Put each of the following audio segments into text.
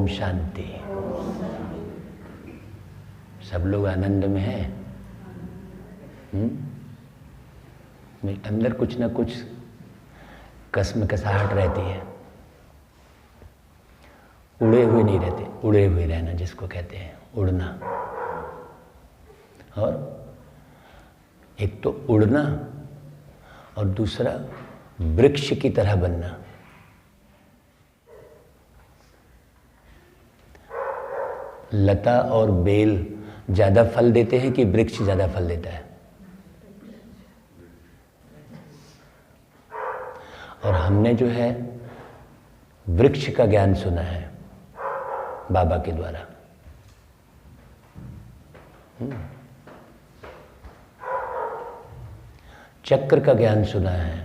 ओम शांति। सब लोग आनंद में हैं। अंदर कुछ ना कुछ कसमकसाहट रहती है। उड़े हुए नहीं रहते, उड़े हुए रहना जिसको कहते हैं, उड़ना। और एक तो उड़ना और दूसरा वृक्ष की तरह बनना। लता और बेल ज्यादा फल देते हैं कि वृक्ष ज्यादा फल देता है? और हमने जो है वृक्ष का ज्ञान सुना है बाबा के द्वारा। चक्र का ज्ञान सुना है।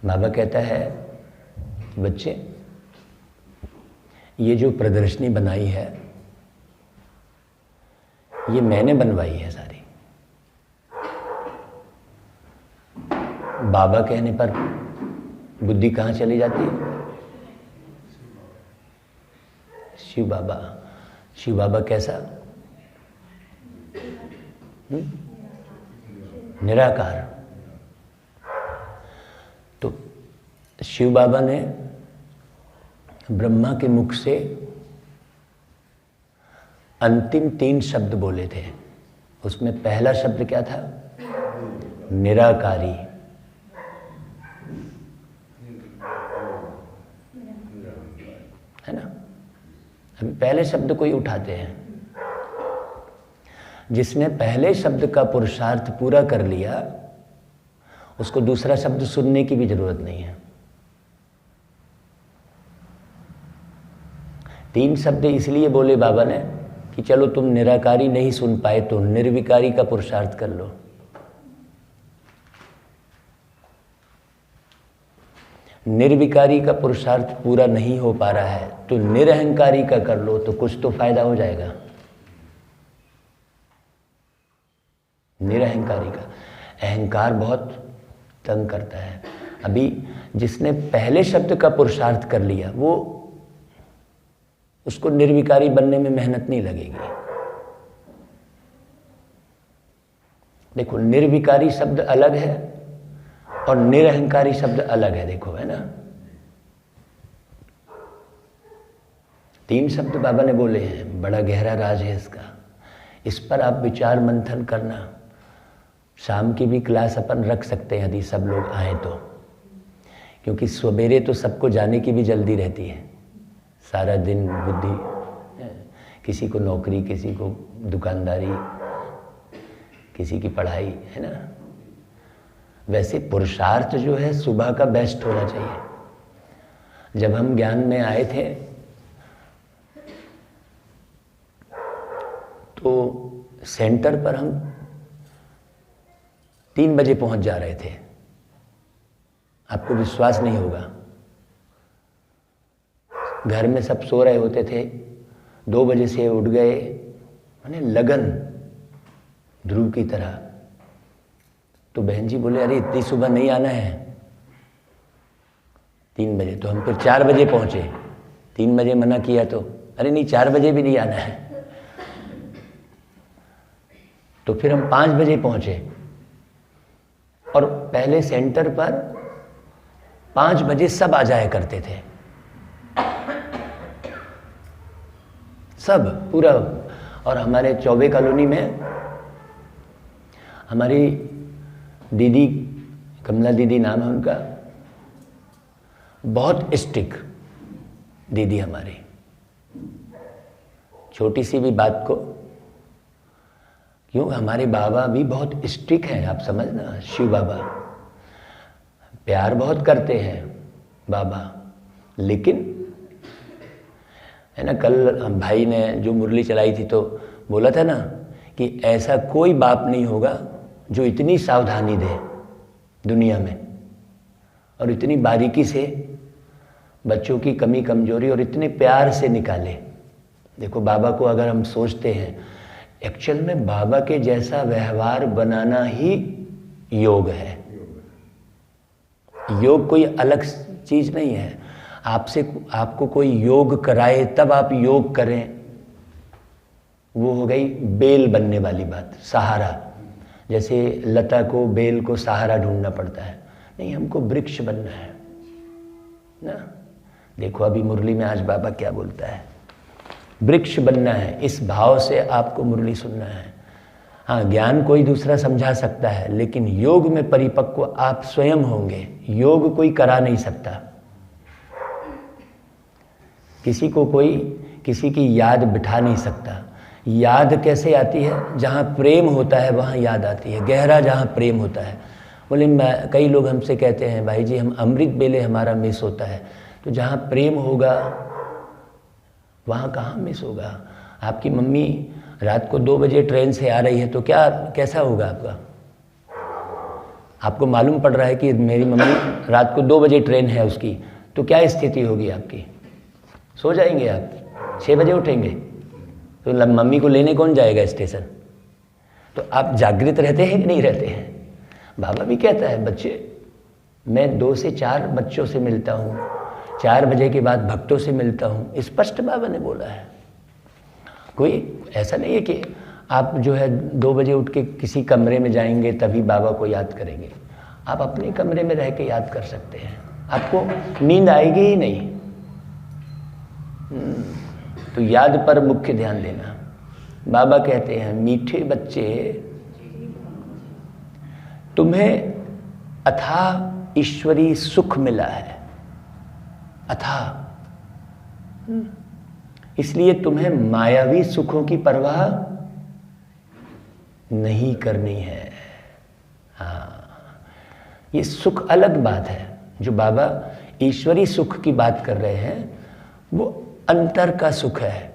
बाबा कहता है बच्चे, ये जो प्रदर्शनी बनाई है ये मैंने बनवाई है सारी। बाबा कहने पर बुद्धि कहाँ चली जाती है? शिव बाबा। शिव बाबा कैसा? निराकार। तो शिव बाबा ने ब्रह्मा के मुख से अंतिम 3 शब्द बोले थे। उसमें पहला शब्द क्या था? निराकारी। है ना? अभी पहले शब्द को ही उठाते हैं। जिसने पहले शब्द का पुरुषार्थ पूरा कर लिया उसको दूसरा शब्द सुनने की भी जरूरत नहीं है। 3 शब्द इसलिए बोले बाबा ने कि चलो तुम निराकारी नहीं सुन पाए तो निर्विकारी का पुरुषार्थ कर लो। निर्विकारी का पुरुषार्थ पूरा नहीं हो पा रहा है तो निरहंकारी का कर लो, तो कुछ तो फायदा हो जाएगा। निरहंकारी का, अहंकार बहुत तंग करता है। अभी जिसने पहले शब्द का पुरुषार्थ कर लिया वो, उसको निर्विकारी बनने में मेहनत नहीं लगेगी। देखो, निर्विकारी शब्द अलग है और निरहंकारी शब्द अलग है। देखो, है ना? 3 शब्द बाबा ने बोले हैं, बड़ा गहरा राज है इसका। इस पर आप विचार मंथन करना। शाम की भी क्लास अपन रख सकते हैं यदि सब लोग आए तो, क्योंकि सवेरे तो सबको जाने की भी जल्दी रहती है। सारा दिन बुद्धि, किसी को नौकरी, किसी को दुकानदारी, किसी की पढ़ाई, है ना? वैसे पुरुषार्थ जो है सुबह का बेस्ट होना चाहिए। जब हम ज्ञान में आए थे तो सेंटर पर हम 3 बजे पहुंच जा रहे थे। आपको विश्वास नहीं होगा, घर में सब सो रहे होते थे। 2 बजे से उठ गए, माने लगन ध्रुव की तरह। तो बहन जी बोले, अरे इतनी सुबह नहीं आना है 3 बजे। तो हम फिर 4 बजे पहुंचे। 3 बजे मना किया तो अरे नहीं, 4 बजे भी नहीं आना है। तो फिर हम 5 बजे पहुंचे और पहले सेंटर पर 5 बजे सब आ जाया करते थे, सब पूरा। और हमारे चौबे कॉलोनी में हमारी दीदी, कमला दीदी नाम है उनका, बहुत स्ट्रिक दीदी हमारी। छोटी सी भी बात को, क्यों, हमारे बाबा भी बहुत स्ट्रिक हैं, आप समझना। शिव बाबा प्यार बहुत करते हैं बाबा, लेकिन है ना, कल हम भाई ने जो मुरली चलाई थी तो बोला था ना कि ऐसा कोई बाप नहीं होगा जो इतनी सावधानी दे दुनिया में और इतनी बारीकी से बच्चों की कमी कमजोरी और इतने प्यार से निकाले। देखो, बाबा को अगर हम सोचते हैं, एक्चुअल में बाबा के जैसा व्यवहार बनाना ही योग है। योग कोई अलग चीज नहीं है। आपको कोई योग कराए तब आप योग करें, वो हो गई बेल बनने वाली बात, सहारा। जैसे लता को, बेल को सहारा ढूंढना पड़ता है। नहीं, हमको वृक्ष बनना है ना। देखो अभी मुरली में आज बाबा क्या बोलता है, वृक्ष बनना है। इस भाव से आपको मुरली सुनना है। हाँ, ज्ञान कोई दूसरा समझा सकता है, लेकिन योग में परिपक्व आप स्वयं होंगे। योग कोई करा नहीं सकता। किसी को कोई किसी की याद बिठा नहीं सकता। याद कैसे आती है? जहाँ प्रेम होता है वहाँ याद आती है, गहरा जहाँ प्रेम होता है। बोले कई लोग हमसे कहते हैं भाई जी हम अमृत बेले हमारा मिस होता है। तो जहाँ प्रेम होगा वहाँ कहाँ मिस होगा? आपकी मम्मी रात को 2 बजे ट्रेन से आ रही है तो कैसा होगा आपका? आपको मालूम पड़ रहा है कि मेरी मम्मी रात को 2 बजे ट्रेन है उसकी, तो क्या स्थिति होगी आपकी? सो जाएंगे आप, 6 बजे उठेंगे, तो मम्मी को लेने कौन जाएगा स्टेशन? तो आप जागृत रहते हैं कि नहीं रहते हैं? बाबा भी कहता है बच्चे, मैं 2 से 4 बच्चों से मिलता हूँ, 4 बजे के बाद भक्तों से मिलता हूँ। स्पष्ट बाबा ने बोला है। कोई ऐसा नहीं है कि आप जो है 2 बजे उठ के किसी कमरे में जाएंगे तभी बाबा को याद करेंगे। आप अपने कमरे में रह के याद कर सकते हैं, आपको नींद आएगी ही नहीं। तो याद पर मुख्य ध्यान देना। बाबा कहते हैं मीठे बच्चे, तुम्हें अथाह ईश्वरी सुख मिला है, अथाह। इसलिए तुम्हें मायावी सुखों की परवाह नहीं करनी है। हाँ, ये सुख अलग बात है। जो बाबा ईश्वरी सुख की बात कर रहे हैं वो अंतर का सुख है।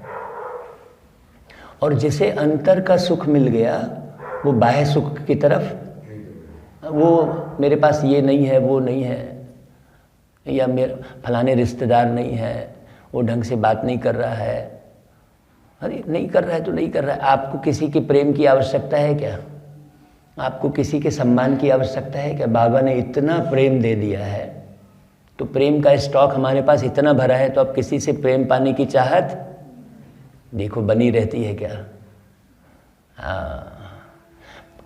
और जिसे अंतर का सुख मिल गया वो बाह्य सुख की तरफ, वो मेरे पास ये नहीं है, वो नहीं है, या मेरे फलाने रिश्तेदार नहीं है, वो ढंग से बात नहीं कर रहा है। अरे नहीं कर रहा है तो नहीं कर रहा है। आपको किसी के प्रेम की आवश्यकता है क्या? आपको किसी के सम्मान की आवश्यकता है क्या? बाबा ने इतना प्रेम दे दिया है, तो प्रेम का स्टॉक हमारे पास इतना भरा है, तो अब किसी से प्रेम पाने की चाहत देखो बनी रहती है क्या? हाँ,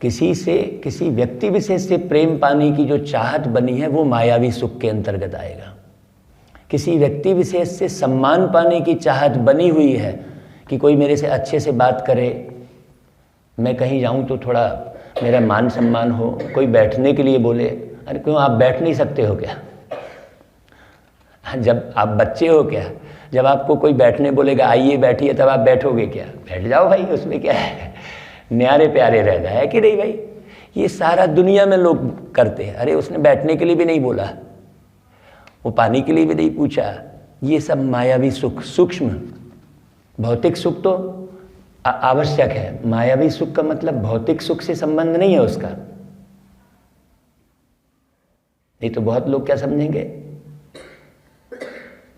किसी व्यक्ति विशेष से प्रेम पाने की जो चाहत बनी है वो मायावी सुख के अंतर्गत आएगा। किसी व्यक्ति विशेष से सम्मान पाने की चाहत बनी हुई है कि कोई मेरे से अच्छे से बात करे, मैं कहीं जाऊं तो थोड़ा मेरा मान सम्मान हो, कोई बैठने के लिए बोले। अरे क्यों, आप बैठ नहीं सकते हो क्या? जब आप बच्चे हो क्या, जब आपको कोई बैठने बोलेगा आइए बैठिए, तब आप बैठोगे क्या? बैठ जाओ भाई, उसमें क्या है? न्यारे प्यारे रहना है कि नहीं भाई? ये सारा दुनिया में लोग करते हैं। अरे उसने बैठने के लिए भी नहीं बोला, वो पानी के लिए भी नहीं पूछा। ये सब मायावी सुख, सूक्ष्म। भौतिक सुख तो आवश्यक है, मायावी सुख का मतलब भौतिक सुख से संबंध नहीं है उसका। नहीं तो बहुत लोग क्या समझेंगे,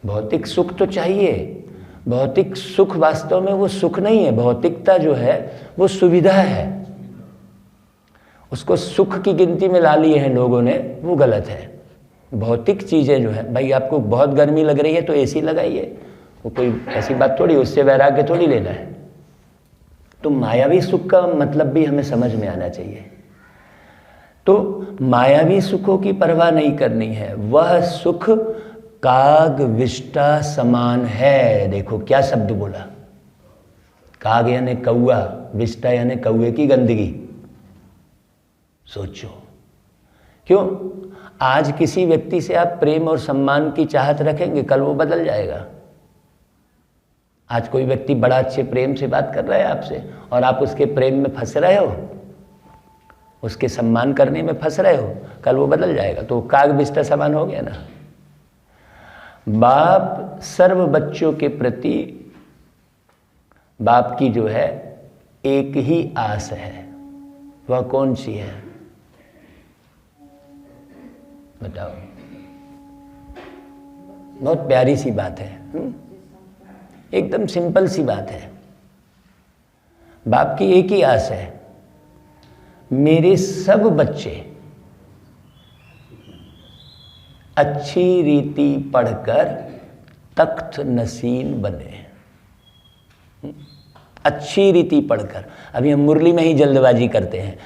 भौतिक सुख तो चाहिए। भौतिक सुख वास्तव में वो सुख नहीं है। भौतिकता जो है वो सुविधा है, उसको सुख की गिनती में ला लिए हैं लोगों ने, वो गलत है। भौतिक चीज़ें जो है, भाई आपको बहुत गर्मी लग रही है तो एसी लगाइए, वो कोई ऐसी बात थोड़ी, उससे वैराग्य थोड़ी लेना है। तो मायावी सुख का मतलब भी हमें समझ में आना चाहिए। तो मायावी सुखों की परवाह नहीं करनी है। वह सुख काग विष्टा समान है। देखो क्या शब्द बोला, काग यानी कौआ, विष्टा यानी कौए की गंदगी। सोचो, क्यों? आज किसी व्यक्ति से आप प्रेम और सम्मान की चाहत रखेंगे, कल वो बदल जाएगा। आज कोई व्यक्ति बड़ा अच्छे प्रेम से बात कर रहा है आपसे और आप उसके प्रेम में फंस रहे हो, उसके सम्मान करने में फंस रहे हो, कल वो बदल जाएगा। तो काग विष्टा समान हो गया ना। बाप सर्व बच्चों के प्रति, बाप की जो है एक ही आस है, वह कौन सी है बताओ? बहुत प्यारी सी बात है, एकदम सिंपल सी बात है। बाप की एक ही आस है, मेरे सब बच्चे अच्छी रीति पढ़कर तख्त नसीन बने। अच्छी रीति पढ़कर। अभी हम मुरली में ही जल्दबाजी करते हैं।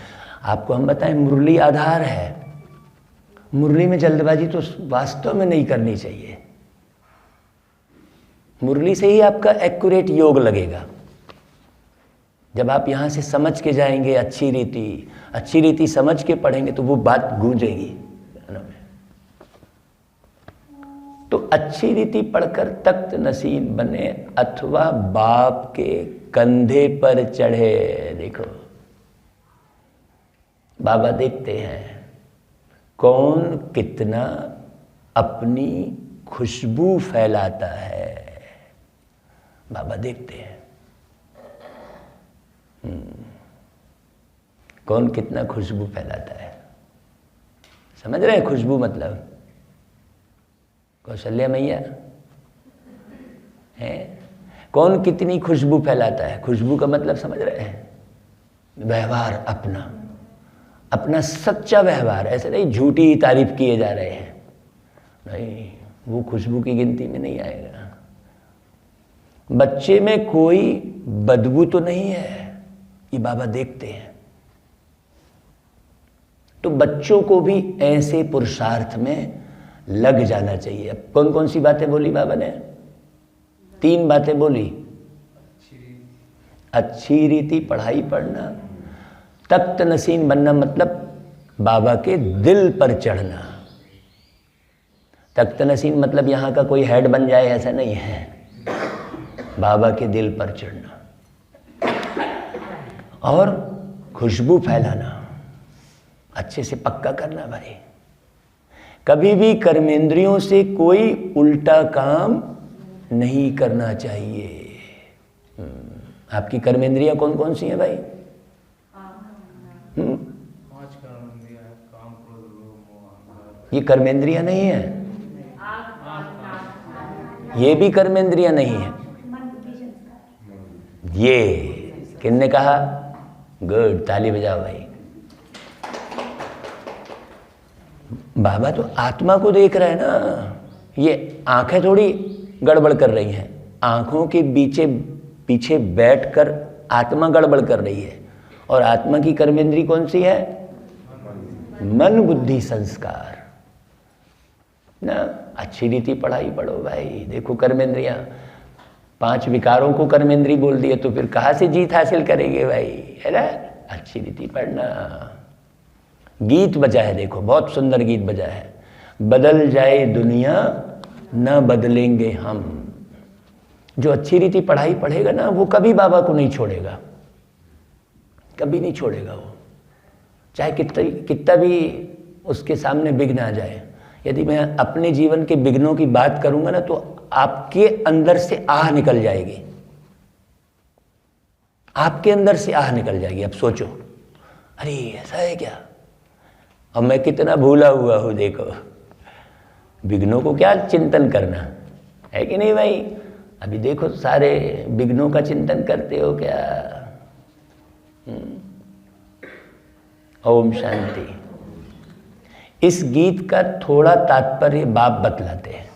आपको हम बताएं, मुरली आधार है। मुरली में जल्दबाजी तो वास्तव में नहीं करनी चाहिए। मुरली से ही आपका एक्यूरेट योग लगेगा। जब आप यहाँ से समझ के जाएंगे अच्छी रीति समझ के पढ़ेंगे तो वो बात गूंजेगी। तो अच्छी रीति पढ़कर तख्त नसीन बने अथवा बाप के कंधे पर चढ़े। देखो बाबा देखते हैं कौन कितना अपनी खुशबू फैलाता है। बाबा देखते हैं कौन कितना खुशबू फैलाता है। समझ रहे हैं खुशबू मतलब? कौशल्या मैया है, कौन कितनी खुशबू फैलाता है। खुशबू का मतलब समझ रहे हैं? व्यवहार अपना सच्चा व्यवहार। ऐसे नहीं झूठी ही तारीफ किए जा रहे हैं, नहीं, वो खुशबू की गिनती में नहीं आएगा। बच्चे में कोई बदबू तो नहीं है, ये बाबा देखते हैं। तो बच्चों को भी ऐसे पुरुषार्थ में लग जाना चाहिए। अब कौन कौन सी बातें बोली बाबा ने? 3 बातें बोली। अच्छी रीति पढ़ाई पढ़ना, तख्त नसीन बनना मतलब बाबा के दिल पर चढ़ना। तख्त नसीन मतलब यहां का कोई हेड बन जाए ऐसा नहीं है, बाबा के दिल पर चढ़ना। और खुशबू फैलाना, अच्छे से पक्का करना भाई। कभी भी कर्मेंद्रियों से कोई उल्टा काम नहीं करना चाहिए। आपकी कर्मेंद्रियां कौन कौन सी हैं भाई? 5 कर्मेंद्रियां हैं, काम, क्रोध, लोभ, मोह, अहंकार। ये कर्मेंद्रियां नहीं है, ये भी कर्मेंद्रियां नहीं है। ये किसने कहा? गुड, ताली बजाओ भाई। बाबा तो आत्मा को देख रहे हैं ना, ये आंखें थोड़ी गड़बड़ कर रही हैं। आंखों के पीछे बैठकर आत्मा गड़बड़ कर रही है। और आत्मा की कर्मेंद्री कौन सी है? मन बुद्धि संस्कार ना। अच्छी रीति पढ़ाई पढ़ो भाई। देखो कर्मेंद्रियां, 5 विकारों को कर्मेंद्री बोल दिए तो फिर कहाँ से जीत हासिल करेंगे भाई, है ना? अच्छी रीति पढ़ना। गीत बजा है, देखो बहुत सुंदर गीत बजा है। बदल जाए दुनिया न बदलेंगे हम। जो अच्छी रीति पढ़ाई पढ़ेगा ना, वो कभी बाबा को नहीं छोड़ेगा, कभी नहीं छोड़ेगा वो, चाहे कितना भी उसके सामने विघ्न आ जाए। यदि मैं अपने जीवन के विघ्नों की बात करूंगा ना, तो आपके अंदर से आह निकल जाएगी, आपके अंदर से आह निकल जाएगी। अब सोचो, अरे ऐसा है क्या, अब मैं कितना भूला हुआ हूं। देखो विघ्नों को क्या चिंतन करना है कि नहीं भाई? अभी देखो सारे विघ्नों का चिंतन करते हो क्या? ओम शांति। इस गीत का थोड़ा तात्पर्य बाप बतलाते हैं।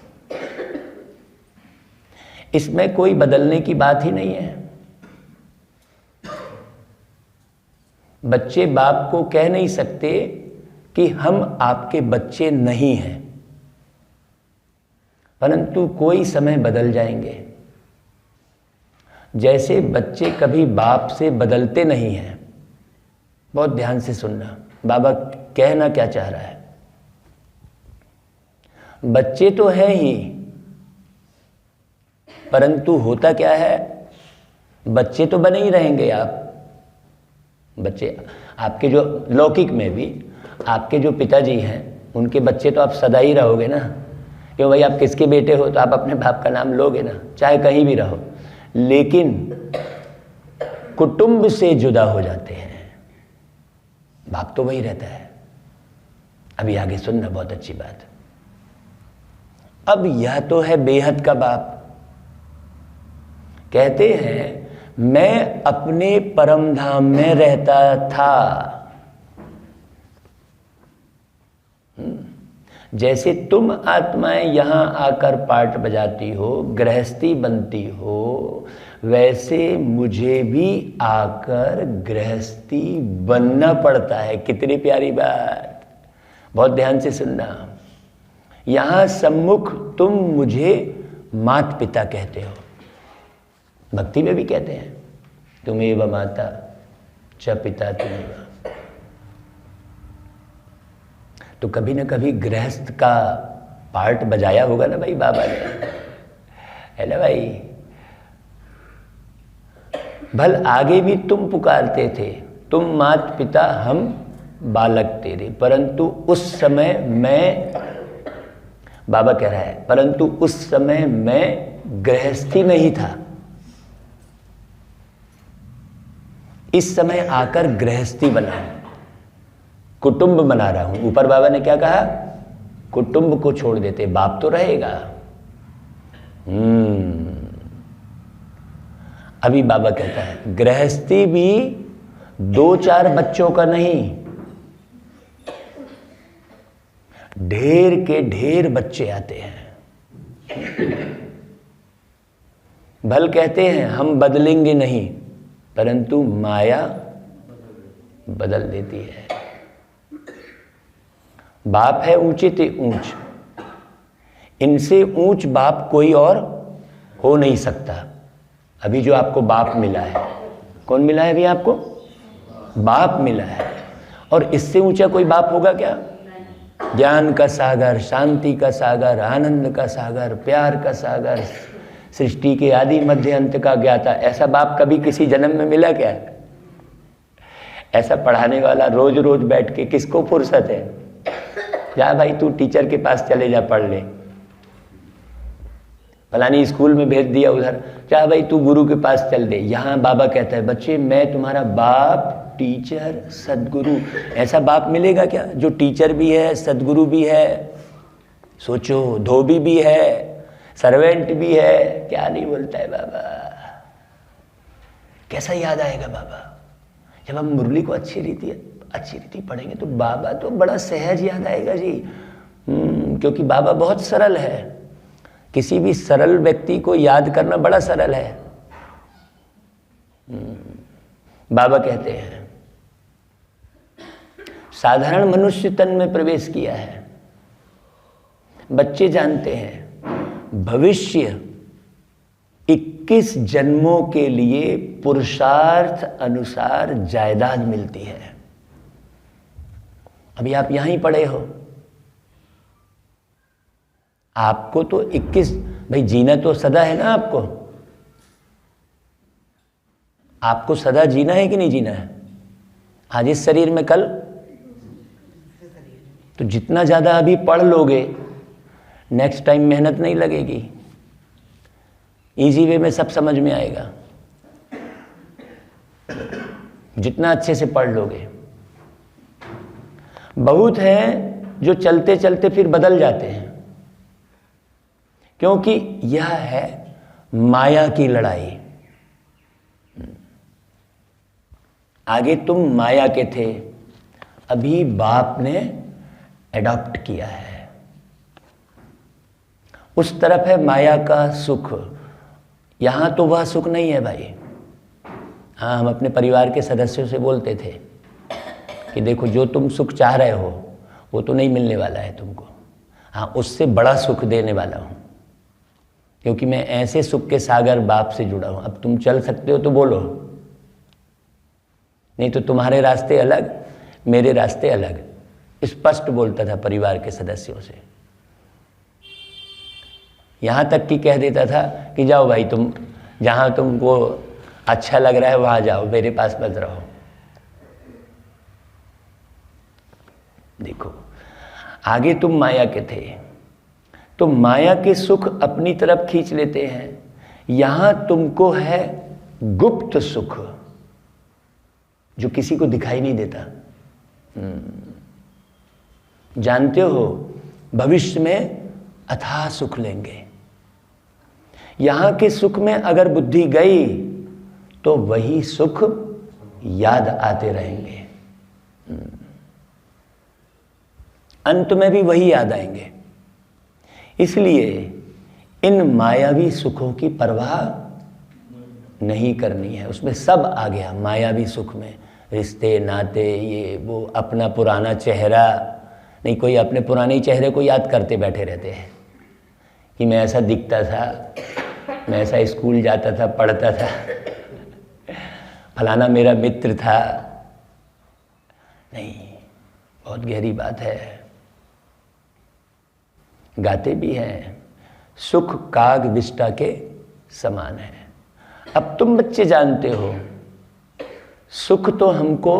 इसमें कोई बदलने की बात ही नहीं है। बच्चे बाप को कह नहीं सकते कि हम आपके बच्चे नहीं हैं, परंतु कोई समय बदल जाएंगे। जैसे बच्चे कभी बाप से बदलते नहीं हैं। बहुत ध्यान से सुनना, बाबा कहना क्या चाह रहा है। बच्चे तो हैं ही, परंतु होता क्या है, बच्चे तो बने ही रहेंगे आप। बच्चे आपके जो लौकिक में भी आपके जो पिताजी हैं, उनके बच्चे तो आप सदा ही रहोगे ना। क्यों भाई, आप किसके बेटे हो तो आप अपने बाप का नाम लोगे ना, चाहे कहीं भी रहो। लेकिन कुटुंब से जुदा हो जाते हैं, बाप तो वही रहता है। अभी आगे सुनना, बहुत अच्छी बात। अब यह तो है बेहद का बाप। कहते हैं मैं अपने परम धाम में रहता था। जैसे तुम आत्माएं यहाँ आकर पार्ट बजाती हो, गृहस्थी बनती हो, वैसे मुझे भी आकर गृहस्थी बनना पड़ता है। कितनी प्यारी बात, बहुत ध्यान से सुनना। यहाँ सम्मुख तुम मुझे माता पिता कहते हो, भक्ति में भी कहते हैं तुमेव माता च पिता तुमेव। तो कभी ना कभी गृहस्थ का पार्ट बजाया होगा ना भाई बाबा ने, है ना भाई। भल आगे भी तुम पुकारते थे, तुम माता पिता हम बालक तेरे, परंतु उस समय मैं, बाबा कह रहा है, परंतु उस समय मैं गृहस्थी में ही था, इस समय आकर गृहस्थी बना, कुटुंब बना रहा हूं। ऊपर बाबा ने क्या कहा, कुटुंब को छोड़ देते, बाप तो रहेगा। अभी बाबा कहता है गृहस्थी भी 2-4 बच्चों का नहीं, ढेर के ढेर बच्चे आते हैं। भल कहते हैं हम बदलेंगे नहीं, परंतु माया बदल देती है। बाप है ऊंचे ते ऊंच, इनसे ऊंच बाप कोई और हो नहीं सकता। अभी जो आपको बाप मिला है, कौन मिला है अभी आपको? बाप मिला है। और इससे ऊंचा कोई बाप होगा क्या? ज्ञान का सागर, शांति का सागर, आनंद का सागर, प्यार का सागर, सृष्टि के आदि मध्य अंत का ज्ञाता, ऐसा बाप कभी किसी जन्म में मिला क्या? ऐसा पढ़ाने वाला रोज रोज बैठ के किसको फुर्सत है? जा भाई तू टीचर के पास चले जा, पढ़ ले। फलानी स्कूल में भेज दिया उधर, जा भाई तू गुरु के पास चल दे। यहाँ बाबा कहता है बच्चे मैं तुम्हारा बाप, टीचर, सदगुरु। ऐसा बाप मिलेगा क्या जो टीचर भी है, सदगुरु भी है, सोचो धोबी भी है, सर्वेंट भी है। क्या नहीं बोलता है बाबा। कैसा याद आएगा बाबा जब हम मुरली को अच्छी रीति पढ़ेंगे, तो बाबा तो बड़ा सहज याद आएगा जी। क्योंकि बाबा बहुत सरल है, किसी भी सरल व्यक्ति को याद करना बड़ा सरल है। बाबा कहते हैं साधारण मनुष्य तन में प्रवेश किया है। बच्चे जानते हैं भविष्य 21 जन्मों के लिए पुरुषार्थ अनुसार जायदाद मिलती है। अभी आप यहां ही पड़े हो, आपको तो 21, भाई जीना तो सदा है ना आपको सदा जीना है कि नहीं जीना है? आज इस शरीर में, कल तो जितना ज्यादा अभी पढ़ लोगे, नेक्स्ट टाइम मेहनत नहीं लगेगी, इजी वे में सब समझ में आएगा। जितना अच्छे से पढ़ लोगे। बहुत हैं जो चलते चलते फिर बदल जाते हैं, क्योंकि यह है माया की लड़ाई। आगे तुम माया के थे, अभी बाप ने एडॉप्ट किया है। उस तरफ है माया का सुख, यहां तो वह सुख नहीं है भाई। हाँ, हम अपने परिवार के सदस्यों से बोलते थे कि देखो जो तुम सुख चाह रहे हो वो तो नहीं मिलने वाला है तुमको। हाँ, उससे बड़ा सुख देने वाला हूं, क्योंकि मैं ऐसे सुख के सागर बाप से जुड़ा हूं। अब तुम चल सकते हो तो बोलो, नहीं तो तुम्हारे रास्ते अलग, मेरे रास्ते अलग। स्पष्ट बोलता था परिवार के सदस्यों से। यहां तक कि कह देता था कि जाओ भाई, तुम जहां तुमको अच्छा लग रहा है वहां जाओ, मेरे पास मत रहो। देखो, आगे तुम माया के थे तो माया के सुख अपनी तरफ खींच लेते हैं। यहां तुमको है गुप्त सुख, जो किसी को दिखाई नहीं देता। जानते हो भविष्य में अथाह सुख लेंगे। यहां के सुख में अगर बुद्धि गई तो वही सुख याद आते रहेंगे। अंत में भी वही याद आएंगे। इसलिए इन मायावी सुखों की परवाह नहीं करनी है। उसमें सब आ गया मायावी सुख में, रिश्ते नाते ये वो, अपना पुराना चेहरा नहीं, कोई अपने पुराने चेहरे को याद करते बैठे रहते हैं कि मैं ऐसा दिखता था, मैं ऐसा स्कूल जाता था, पढ़ता था, फलाना मेरा मित्र था। नहीं, बहुत गहरी बात है। गाते भी हैं, सुख काग विष्टा के समान है। अब तुम बच्चे जानते हो सुख तो हमको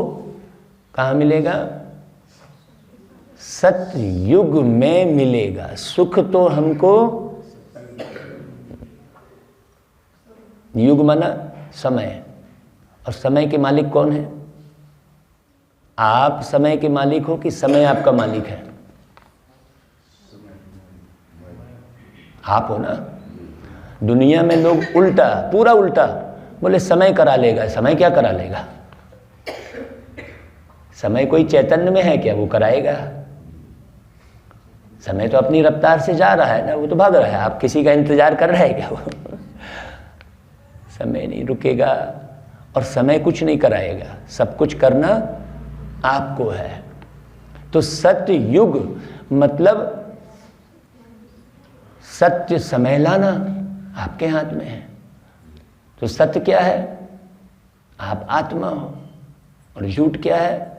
कहाँ मिलेगा? सतयुग में मिलेगा। सुख तो हमको, युग माना समय, और समय के मालिक कौन है? आप समय के मालिक हो कि समय आपका मालिक है? आप हो ना। दुनिया में लोग उल्टा, पूरा उल्टा बोले समय करा लेगा। समय क्या करा लेगा? समय कोई चैतन्य में है क्या? वो कराएगा। समय तो अपनी रफ्तार से जा रहा है ना, वो तो भाग रहा है। आप किसी का इंतजार कर रहे हैं क्या? वो समय नहीं रुकेगा और समय कुछ नहीं कराएगा। सब कुछ करना आपको है। तो सत्य युग मतलब सत्य समय लाना आपके हाथ में है। तो सत्य क्या है? आप आत्मा हो, और झूठ क्या है?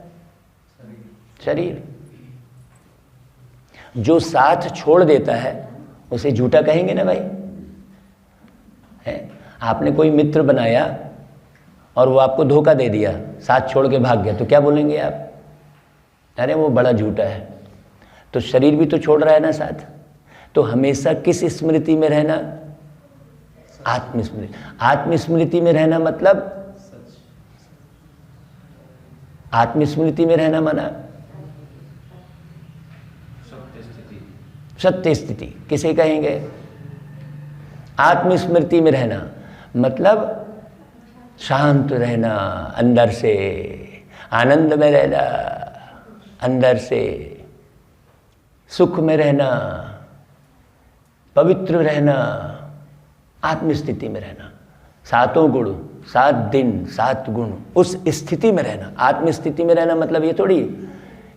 शरीर। जो साथ छोड़ देता है उसे झूठा कहेंगे ना भाई, है? आपने कोई मित्र बनाया और वो आपको धोखा दे दिया, साथ छोड़ के भाग गया, तो क्या बोलेंगे आप? अरे वो बड़ा झूठा है। तो शरीर भी तो छोड़ रहा है ना साथ। तो हमेशा किस स्मृति में रहना? आत्मस्मृति। आत्मस्मृति में रहना मतलब, आत्मस्मृति में रहना माना सत्य स्थिति। किसे कहेंगे? आत्मस्मृति में रहना मतलब शांत रहना, अंदर से आनंद में रहना, अंदर से सुख में रहना, पवित्र रहना, आत्मस्थिति में रहना। सातों गुण, 7 दिन 7 गुण, उस स्थिति में रहना। आत्मस्थिति में रहना मतलब ये थोड़ी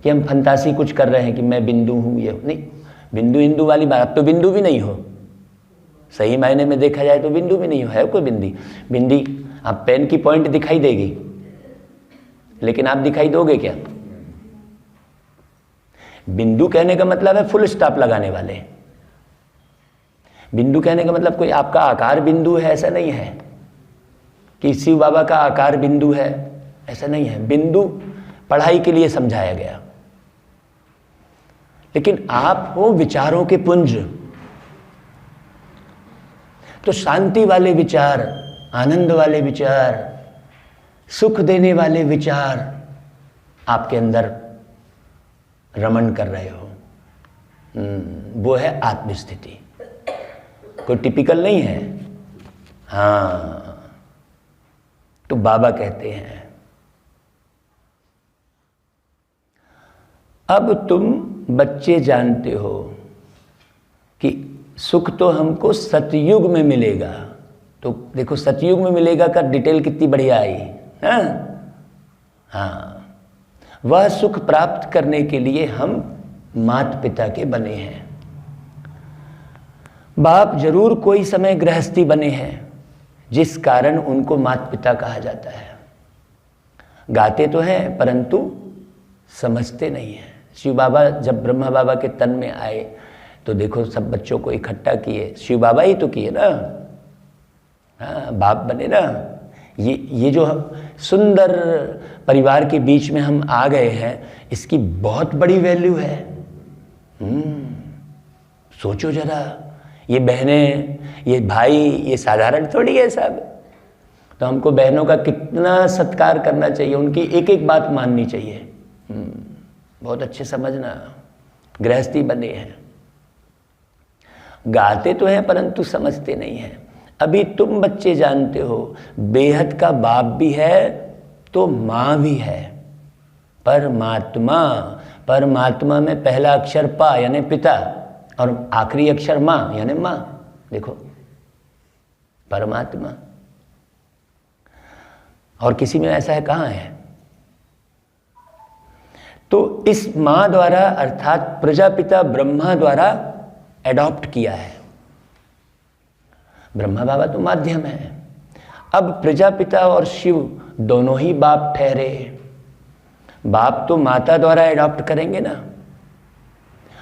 कि हम फंतासी कुछ कर रहे हैं कि मैं बिंदु हूँ, ये नहीं। बिंदु हिंदू वाली बात, अब तो बिंदु भी नहीं हो। सही मायने में देखा जाए तो बिंदु भी नहीं हो। है कोई बिंदी? आप पेन की पॉइंट दिखाई देगी, लेकिन आप दिखाई दोगे क्या? बिंदु कहने का मतलब है फुल स्टॉप लगाने वाले। बिंदु कहने का मतलब कोई आपका आकार बिंदु है, ऐसा नहीं है कि शिव बाबा का आकार बिंदु है, ऐसा नहीं है। बिंदु पढ़ाई के लिए समझाया गया, लेकिन आप हो विचारों के पुंज। तो शांति वाले विचार, आनंद वाले विचार, सुख देने वाले विचार आपके अंदर रमण कर रहे हो, वो है आत्मस्थिति। कोई टिपिकल नहीं है। हाँ, तो बाबा कहते हैं अब तुम बच्चे जानते हो कि सुख तो हमको सतयुग में मिलेगा। तो देखो सतयुग में मिलेगा का डिटेल कितनी बढ़िया आई। हाँ, वह सुख प्राप्त करने के लिए हम माता पिता के बने हैं। बाप जरूर कोई समय गृहस्थी बने हैं, जिस कारण उनको माता पिता कहा जाता है। गाते तो हैं परंतु समझते नहीं हैं। शिव बाबा जब ब्रह्मा बाबा के तन में आए तो देखो सब बच्चों को इकट्ठा किए, शिव बाबा ही तो किए ना। हाँ, बाप बने ना। ये जो सुंदर परिवार के बीच में हम आ गए हैं, इसकी बहुत बड़ी वैल्यू है। सोचो जरा, ये बहनें, ये भाई, ये साधारण थोड़ी है सब। तो हमको बहनों का कितना सत्कार करना चाहिए, उनकी एक एक बात माननी चाहिए। बहुत अच्छे समझना, गृहस्थी बने हैं। गाते तो हैं परंतु समझते नहीं हैं। अभी तुम बच्चे जानते हो बेहद का बाप भी है तो माँ भी है। परमात्मा, परमात्मा में पहला अक्षर पा यानी पिता और आखिरी अक्षर माँ यानी माँ। देखो परमात्मा, और किसी में ऐसा है कहाँ है? तो इस माँ द्वारा अर्थात प्रजापिता ब्रह्मा द्वारा एडॉप्ट किया है। ब्रह्मा बाबा तो माध्यम है। अब प्रजापिता और शिव दोनों ही बाप ठहरे। बाप तो माता द्वारा एडॉप्ट करेंगे ना।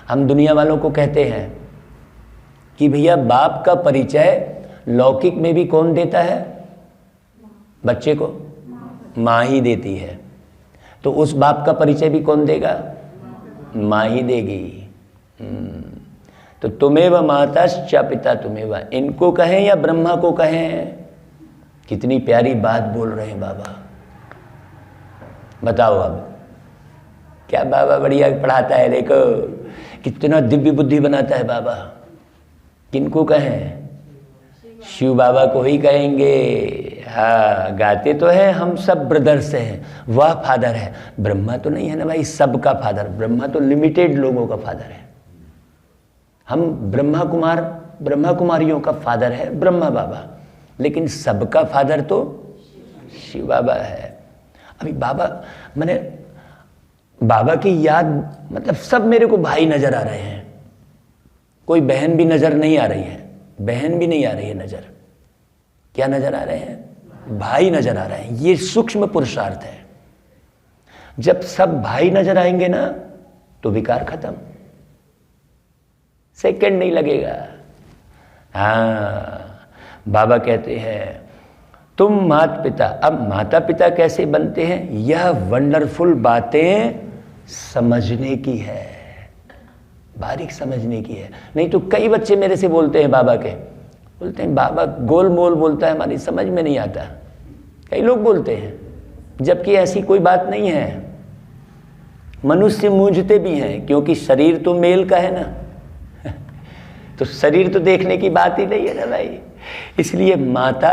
हम दुनिया वालों को कहते हैं कि भैया बाप का परिचय लौकिक में भी कौन देता है? बच्चे को माँ ही देती है। तो उस बाप का परिचय भी कौन देगा? माँ ही देगी। तो तुमेव माताश्च पिता तुमेव, इनको कहें या ब्रह्मा को कहें? कितनी प्यारी बात बोल रहे हैं बाबा। बताओ अब क्या बाबा बढ़िया पढ़ाता है। देखो कितना दिव्य बुद्धि बनाता है बाबा। किनको कहें? शिव बाबा को ही कहेंगे। हाँ गाते तो है हम सब ब्रदर्स हैं, वह फादर है। ब्रह्मा तो नहीं है ना भाई सबका फादर। ब्रह्मा तो लिमिटेड लोगों का फादर है। हम ब्रह्मा कुमारियों का फादर है ब्रह्मा बाबा, लेकिन सबका फादर तो शिव बाबा है। अभी मैंने बाबा की याद मतलब सब मेरे को भाई नजर आ रहे हैं। कोई बहन भी नजर नहीं आ रही है। बहन भी नहीं आ रही है नजर। क्या नजर आ रहे हैं? भाई नजर आ रहे हैं। ये सूक्ष्म पुरुषार्थ है। जब सब भाई नजर आएंगे ना तो विकार खत्म, सेकंड नहीं लगेगा। हाँ बाबा कहते हैं तुम माता पिता। अब माता पिता कैसे बनते हैं? यह वंडरफुल बातें समझने की है, बारीक समझने की है। नहीं तो कई बच्चे मेरे से बोलते हैं बाबा के, बोलते हैं बाबा गोल मोल बोलता है, हमारी समझ में नहीं आता। कई लोग बोलते हैं, जबकि ऐसी कोई बात नहीं है। मनुष्य मूंझते भी हैं क्योंकि शरीर तो मेल का है ना तो शरीर तो देखने की बात ही नहीं है ना भाई। इसलिए माता,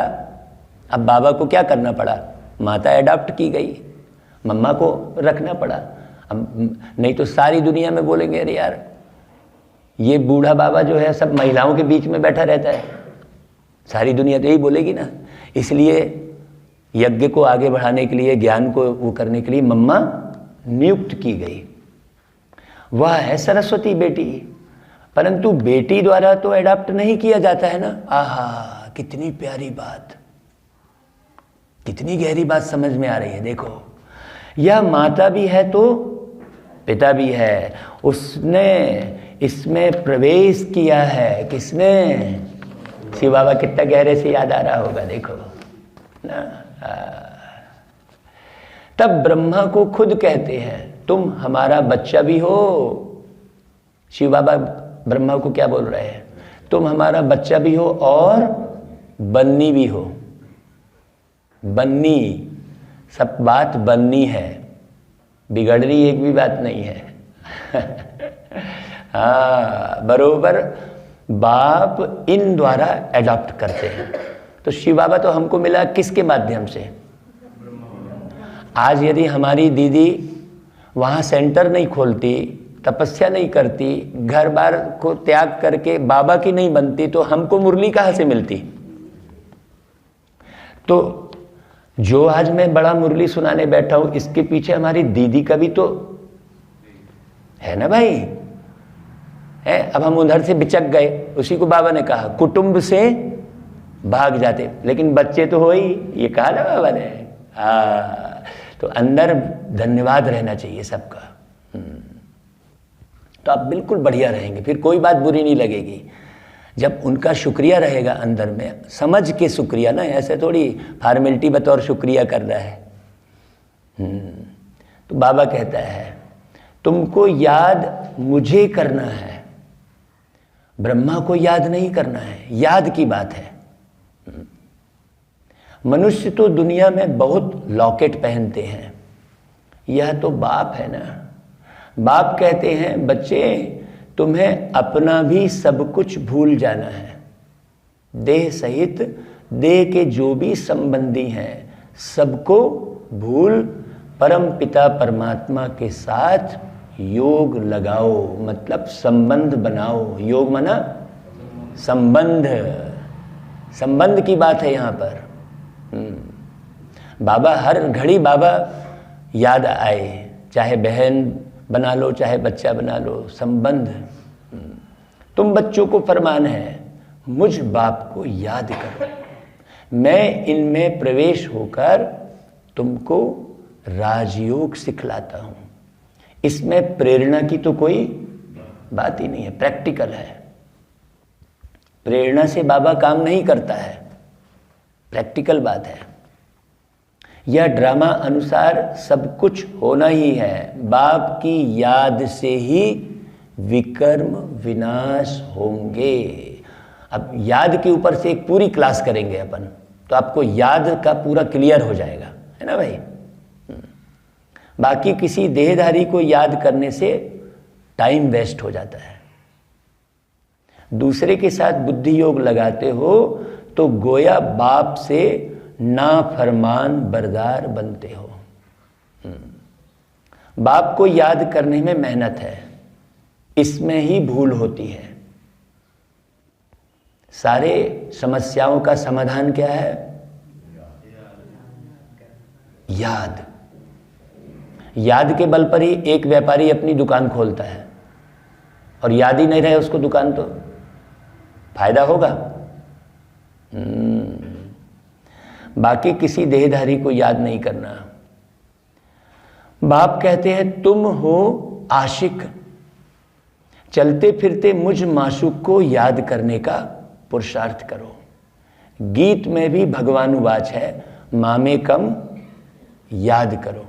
अब बाबा को क्या करना पड़ा? माता एडॉप्ट की गई, मम्मा को रखना पड़ा। अब नहीं तो सारी दुनिया में बोलेंगे अरे यार ये बूढ़ा बाबा जो है सब महिलाओं के बीच में बैठा रहता है। सारी दुनिया तो यही बोलेगी ना। इसलिए यज्ञ को आगे बढ़ाने के लिए, ज्ञान को वो करने के लिए मम्मा नियुक्त की गई। वह है सरस्वती बेटी, परंतु बेटी द्वारा तो एडॉप्ट नहीं किया जाता है ना। आहा कितनी प्यारी बात, कितनी गहरी बात समझ में आ रही है। देखो यह माता भी है तो पिता भी है। उसने इसमें प्रवेश किया है। किसने? शिव बाबा कितना गहरे से याद आ रहा होगा देखो ना। तब ब्रह्मा को खुद कहते हैं तुम हमारा बच्चा भी हो। शिव बाबा ब्रह्मा को क्या बोल रहे हैं? तुम हमारा बच्चा भी हो और बन्नी भी हो। बन्नी, सब बात बन्नी है, बिगड़ रही एक भी बात नहीं है हाँ बरोबर बाप इन द्वारा एडॉप्ट करते हैं। तो शिव बाबा तो हमको मिला किसके माध्यम से? आज यदि हमारी दीदी वहाँ सेंटर नहीं खोलती, तपस्या नहीं करती, घर बार को त्याग करके बाबा की नहीं बनती, तो हमको मुरली कहाँ से मिलती? तो जो आज मैं बड़ा मुरली सुनाने बैठा हूँ, इसके पीछे हमारी दीदी का भी तो है ना भाई, है। अब हम उधर से बिचक गए, उसी को बाबा ने कहा कुटुंब से भाग जाते, लेकिन बच्चे तो हो ही, ये कहा ना बाबा ने। तो अंदर धन्यवाद रहना चाहिए सबका। तो आप बिल्कुल बढ़िया रहेंगे, फिर कोई बात बुरी नहीं लगेगी। जब उनका शुक्रिया रहेगा अंदर में, समझ के शुक्रिया ना, ऐसे थोड़ी फॉर्मेलिटी बतौर शुक्रिया कर रहा है। तो बाबा कहता है तुमको याद मुझे करना है, ब्रह्मा को याद नहीं करना है। याद की बात है। मनुष्य तो दुनिया में बहुत लॉकेट पहनते हैं, यह तो बाप है ना। बाप कहते हैं बच्चे तुम्हें अपना भी सब कुछ भूल जाना है। देह सहित देह के जो भी संबंधी हैं सबको भूल परम पिता परमात्मा के साथ योग लगाओ मतलब संबंध बनाओ। योग माना संबंध, संबंध की बात है यहाँ पर। बाबा हर घड़ी बाबा याद आए, चाहे बहन बना लो चाहे बच्चा बना लो, संबंध। तुम बच्चों को फरमान है मुझ बाप को याद करो, मैं इनमें प्रवेश होकर तुमको राजयोग सिखलाता हूँ। इसमें प्रेरणा की तो कोई बात ही नहीं है, प्रैक्टिकल है। प्रेरणा से बाबा काम नहीं करता है, प्रैक्टिकल बात है। यह ड्रामा अनुसार सब कुछ होना ही है। बाप की याद से ही विकर्म विनाश होंगे। अब याद के ऊपर से एक पूरी क्लास करेंगे अपन, तो आपको याद का पूरा क्लियर हो जाएगा, है ना भाई। बाकी किसी देहधारी को याद करने से टाइम वेस्ट हो जाता है। दूसरे के साथ बुद्धि योग लगाते हो तो गोया बाप से नाफरमान बरदार बनते हो। बाप को याद करने में मेहनत है, इसमें ही भूल होती है। सारे समस्याओं का समाधान क्या है? याद। याद के बल पर ही एक व्यापारी अपनी दुकान खोलता है, और याद ही नहीं रहे उसको दुकान, तो फायदा होगा? बाकी किसी देहधारी को याद नहीं करना। बाप कहते हैं तुम हो आशिक, चलते फिरते मुझ माशूक को याद करने का पुरुषार्थ करो। गीत में भी भगवानुवाच है, मामे कम याद करो।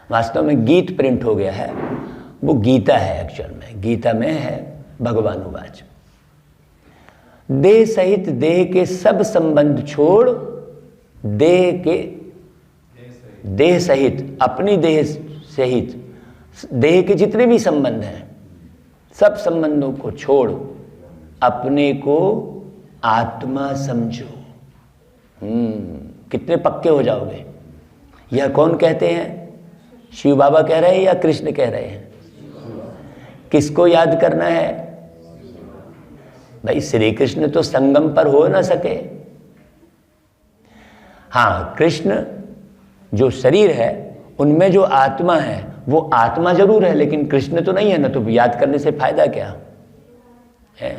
वास्तव में गीत प्रिंट हो गया है, वो गीता है एक्चुअल में। गीता में है भगवानुवाच, देह सहित देह के सब संबंध छोड़, देह सहित अपनी देह सहित देह के जितने भी संबंध हैं सब संबंधों को छोड़ अपने को आत्मा समझो। कितने पक्के हो जाओगे। यह कौन कहते हैं? शिव बाबा कह रहे हैं या कृष्ण कह रहे हैं? किसको याद करना है भाई? श्री कृष्ण तो संगम पर हो ना सके। हाँ, कृष्ण जो शरीर है उनमें जो आत्मा है वो आत्मा जरूर है, लेकिन कृष्ण तो नहीं है ना, तो याद करने से फायदा क्या है?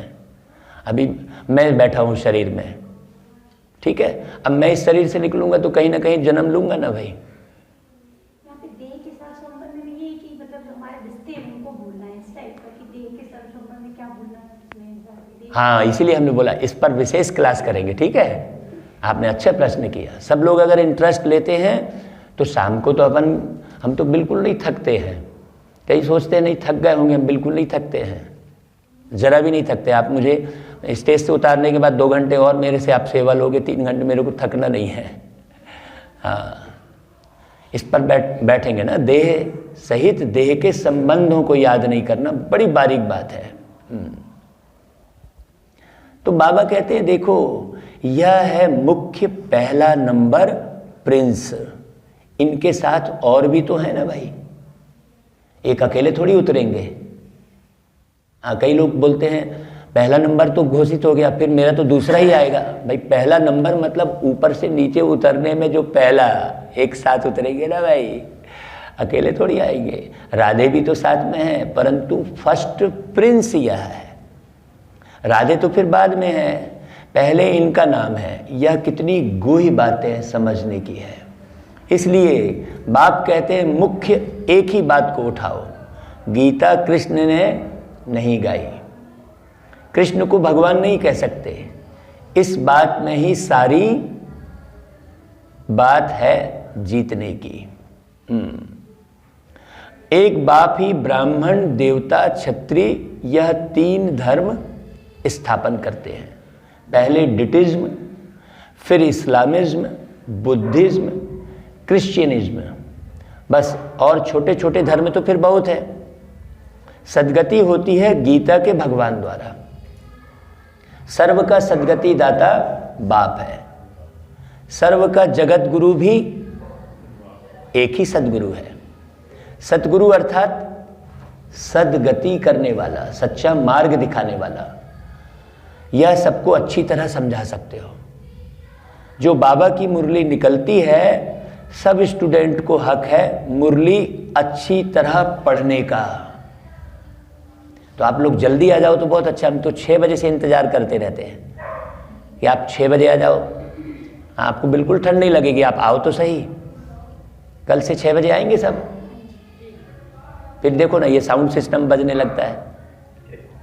अभी मैं बैठा हूं शरीर में, ठीक है, अब मैं इस शरीर से निकलूंगा तो कहीं ना कहीं जन्म लूंगा ना भाई। हाँ, इसीलिए हमने बोला इस पर विशेष क्लास करेंगे, ठीक है। आपने अच्छा प्रश्न किया। सब लोग अगर इंटरेस्ट लेते हैं तो शाम को तो हम तो बिल्कुल नहीं थकते हैं। कई सोचते हैं नहीं थक गए होंगे, हम बिल्कुल नहीं थकते हैं, जरा भी नहीं थकते। आप मुझे स्टेज से उतारने के बाद 2 घंटे और मेरे से आप सेवा लोगे, 3 घंटे, मेरे को थकना नहीं है। हाँ, इस पर बैठेंगे ना। देह सहित देह के संबंधों को याद नहीं करना बड़ी बारीक बात है। तो बाबा कहते हैं देखो, यह है मुख्य पहला नंबर प्रिंस। इनके साथ और भी तो है ना भाई, एक अकेले थोड़ी उतरेंगे। हाँ, कई लोग बोलते हैं पहला नंबर तो घोषित हो गया, फिर मेरा तो दूसरा ही आएगा। भाई पहला नंबर मतलब ऊपर से नीचे उतरने में जो पहला, एक साथ उतरेंगे ना भाई, अकेले थोड़ी आएंगे। राधे भी तो साथ में है, परंतु फर्स्ट प्रिंस यह है। राधे तो फिर बाद में है, पहले इनका नाम है। यह कितनी गूढ़ बातें समझने की है। इसलिए बाप कहते हैं मुख्य एक ही बात को उठाओ। गीता कृष्ण ने नहीं गाई, कृष्ण को भगवान नहीं कह सकते। इस बात में ही सारी बात है जीतने की। एक बाप ही ब्राह्मण, देवता, क्षत्रिय, यह 3 धर्म स्थापन करते हैं। पहले डिटिज्म, फिर इस्लामिज्म, बुद्धिज्म, क्रिश्चियनिज्म, बस। और छोटे छोटे धर्म तो फिर बहुत है। सदगति होती है गीता के भगवान द्वारा। सर्व का सदगति दाता बाप है। सर्व का जगत गुरु भी एक ही सदगुरु है। सतगुरु अर्थात सदगति करने वाला, सच्चा मार्ग दिखाने वाला। यह सबको अच्छी तरह समझा सकते हो। जो बाबा की मुरली निकलती है, सब स्टूडेंट को हक है मुरली अच्छी तरह पढ़ने का। तो आप लोग जल्दी आ जाओ तो बहुत अच्छा। हम तो 6 बजे से इंतजार करते रहते हैं कि आप 6 बजे आ जाओ, आपको बिल्कुल ठंड नहीं लगेगी। आप आओ तो सही। कल से 6 बजे आएंगे सब। फिर देखो ना, ये साउंड सिस्टम बजने लगता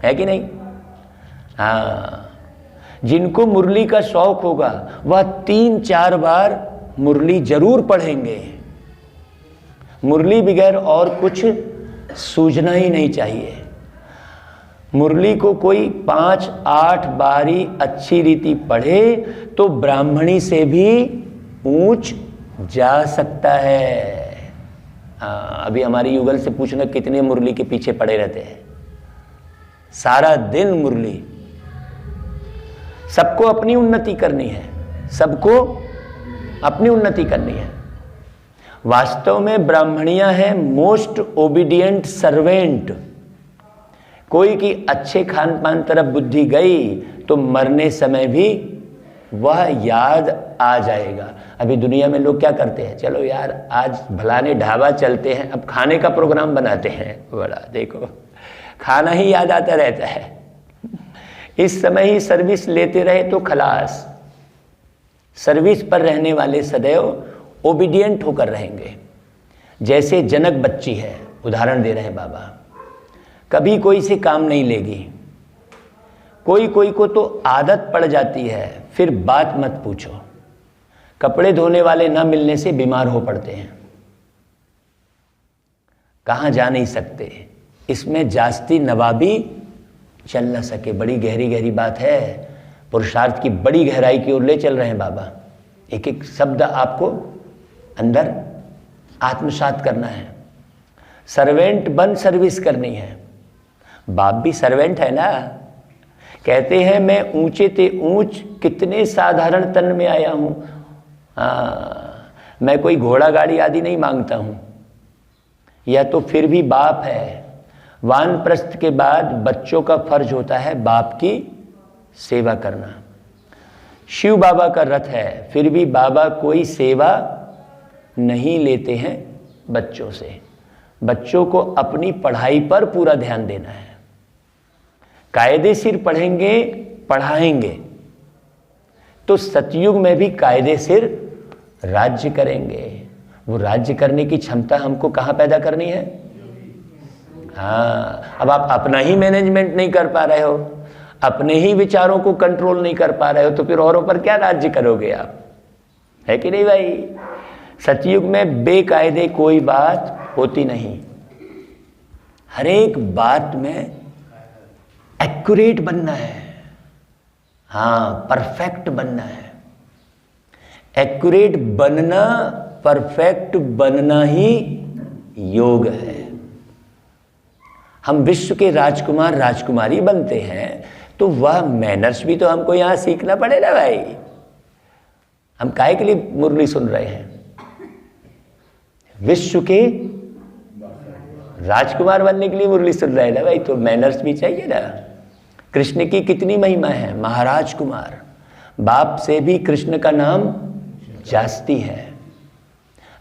है कि नहीं? हाँ, जिनको मुरली का शौक होगा वह 3-4 बार मुरली जरूर पढ़ेंगे। मुरली बगैर और कुछ सूझना ही नहीं चाहिए। मुरली को कोई 5-8 बारी अच्छी रीति पढ़े तो ब्राह्मणी से भी ऊंच जा सकता है। हाँ, अभी हमारी युगल से पूछना कितने मुरली के पीछे पड़े रहते हैं, सारा दिन मुरली। सबको अपनी उन्नति करनी है, सबको अपनी उन्नति करनी है। वास्तव में ब्राह्मणियां हैं मोस्ट ओबीडियंट सर्वेंट। कोई की अच्छे खान पान तरफ बुद्धि गई तो मरने समय भी वह याद आ जाएगा। अभी दुनिया में लोग क्या करते हैं, चलो यार आज भलाने ढाबा चलते हैं, अब खाने का प्रोग्राम बनाते हैं। बड़ा देखो, खाना ही याद आता रहता है। इस समय ही सर्विस लेते रहे तो खलास। सर्विस पर रहने वाले सदैव ओबीडियंट होकर रहेंगे। जैसे जनक बच्ची है, उदाहरण दे रहे हैं बाबा, कभी कोई से काम नहीं लेगी। कोई कोई को तो आदत पड़ जाती है, फिर बात मत पूछो। कपड़े धोने वाले ना मिलने से बीमार हो पड़ते हैं, कहाँ जा नहीं सकते। इसमें जास्ती नवाबी चल न सके। बड़ी गहरी गहरी बात है, पुरुषार्थ की बड़ी गहराई की ओर ले चल रहे हैं बाबा। एक एक शब्द आपको अंदर आत्मसात करना है। सर्वेंट बन सर्विस करनी है। बाप भी सर्वेंट है ना। कहते हैं मैं ऊंचे ते ऊंच कितने साधारण तन में आया हूं। मैं कोई घोड़ा गाड़ी आदि नहीं मांगता हूं। यह तो फिर भी बाप है। वानप्रस्थ के बाद बच्चों का फर्ज होता है बाप की सेवा करना। शिव बाबा का रथ है, फिर भी बाबा कोई सेवा नहीं लेते हैं बच्चों से। बच्चों को अपनी पढ़ाई पर पूरा ध्यान देना है। कायदे सिर पढ़ेंगे, पढ़ाएंगे तो सतयुग में भी कायदे सिर राज्य करेंगे। वो राज्य करने की क्षमता हमको कहाँ पैदा करनी है? हाँ, अब आप अपना ही मैनेजमेंट नहीं कर पा रहे हो, अपने ही विचारों को कंट्रोल नहीं कर पा रहे हो, तो फिर औरों पर क्या राज्य करोगे आप? है कि नहीं भाई? सतयुग में बेकायदे कोई बात होती नहीं। हर एक बात में एक्यूरेट बनना है। हाँ, परफेक्ट बनना है। एक्यूरेट बनना, परफेक्ट बनना ही योग है। हम विश्व के राजकुमार राजकुमारी बनते हैं तो वह मैनर्स भी तो हमको यहां सीखना पड़ेगा भाई। हम काहे के लिए मुरली सुन रहे हैं? विश्व के राजकुमार बनने के लिए मुरली सुन रहे हैं ना भाई, तो मैनर्स भी चाहिए ना। कृष्ण की कितनी महिमा है, महाराज कुमार। बाप से भी कृष्ण का नाम जास्ती है।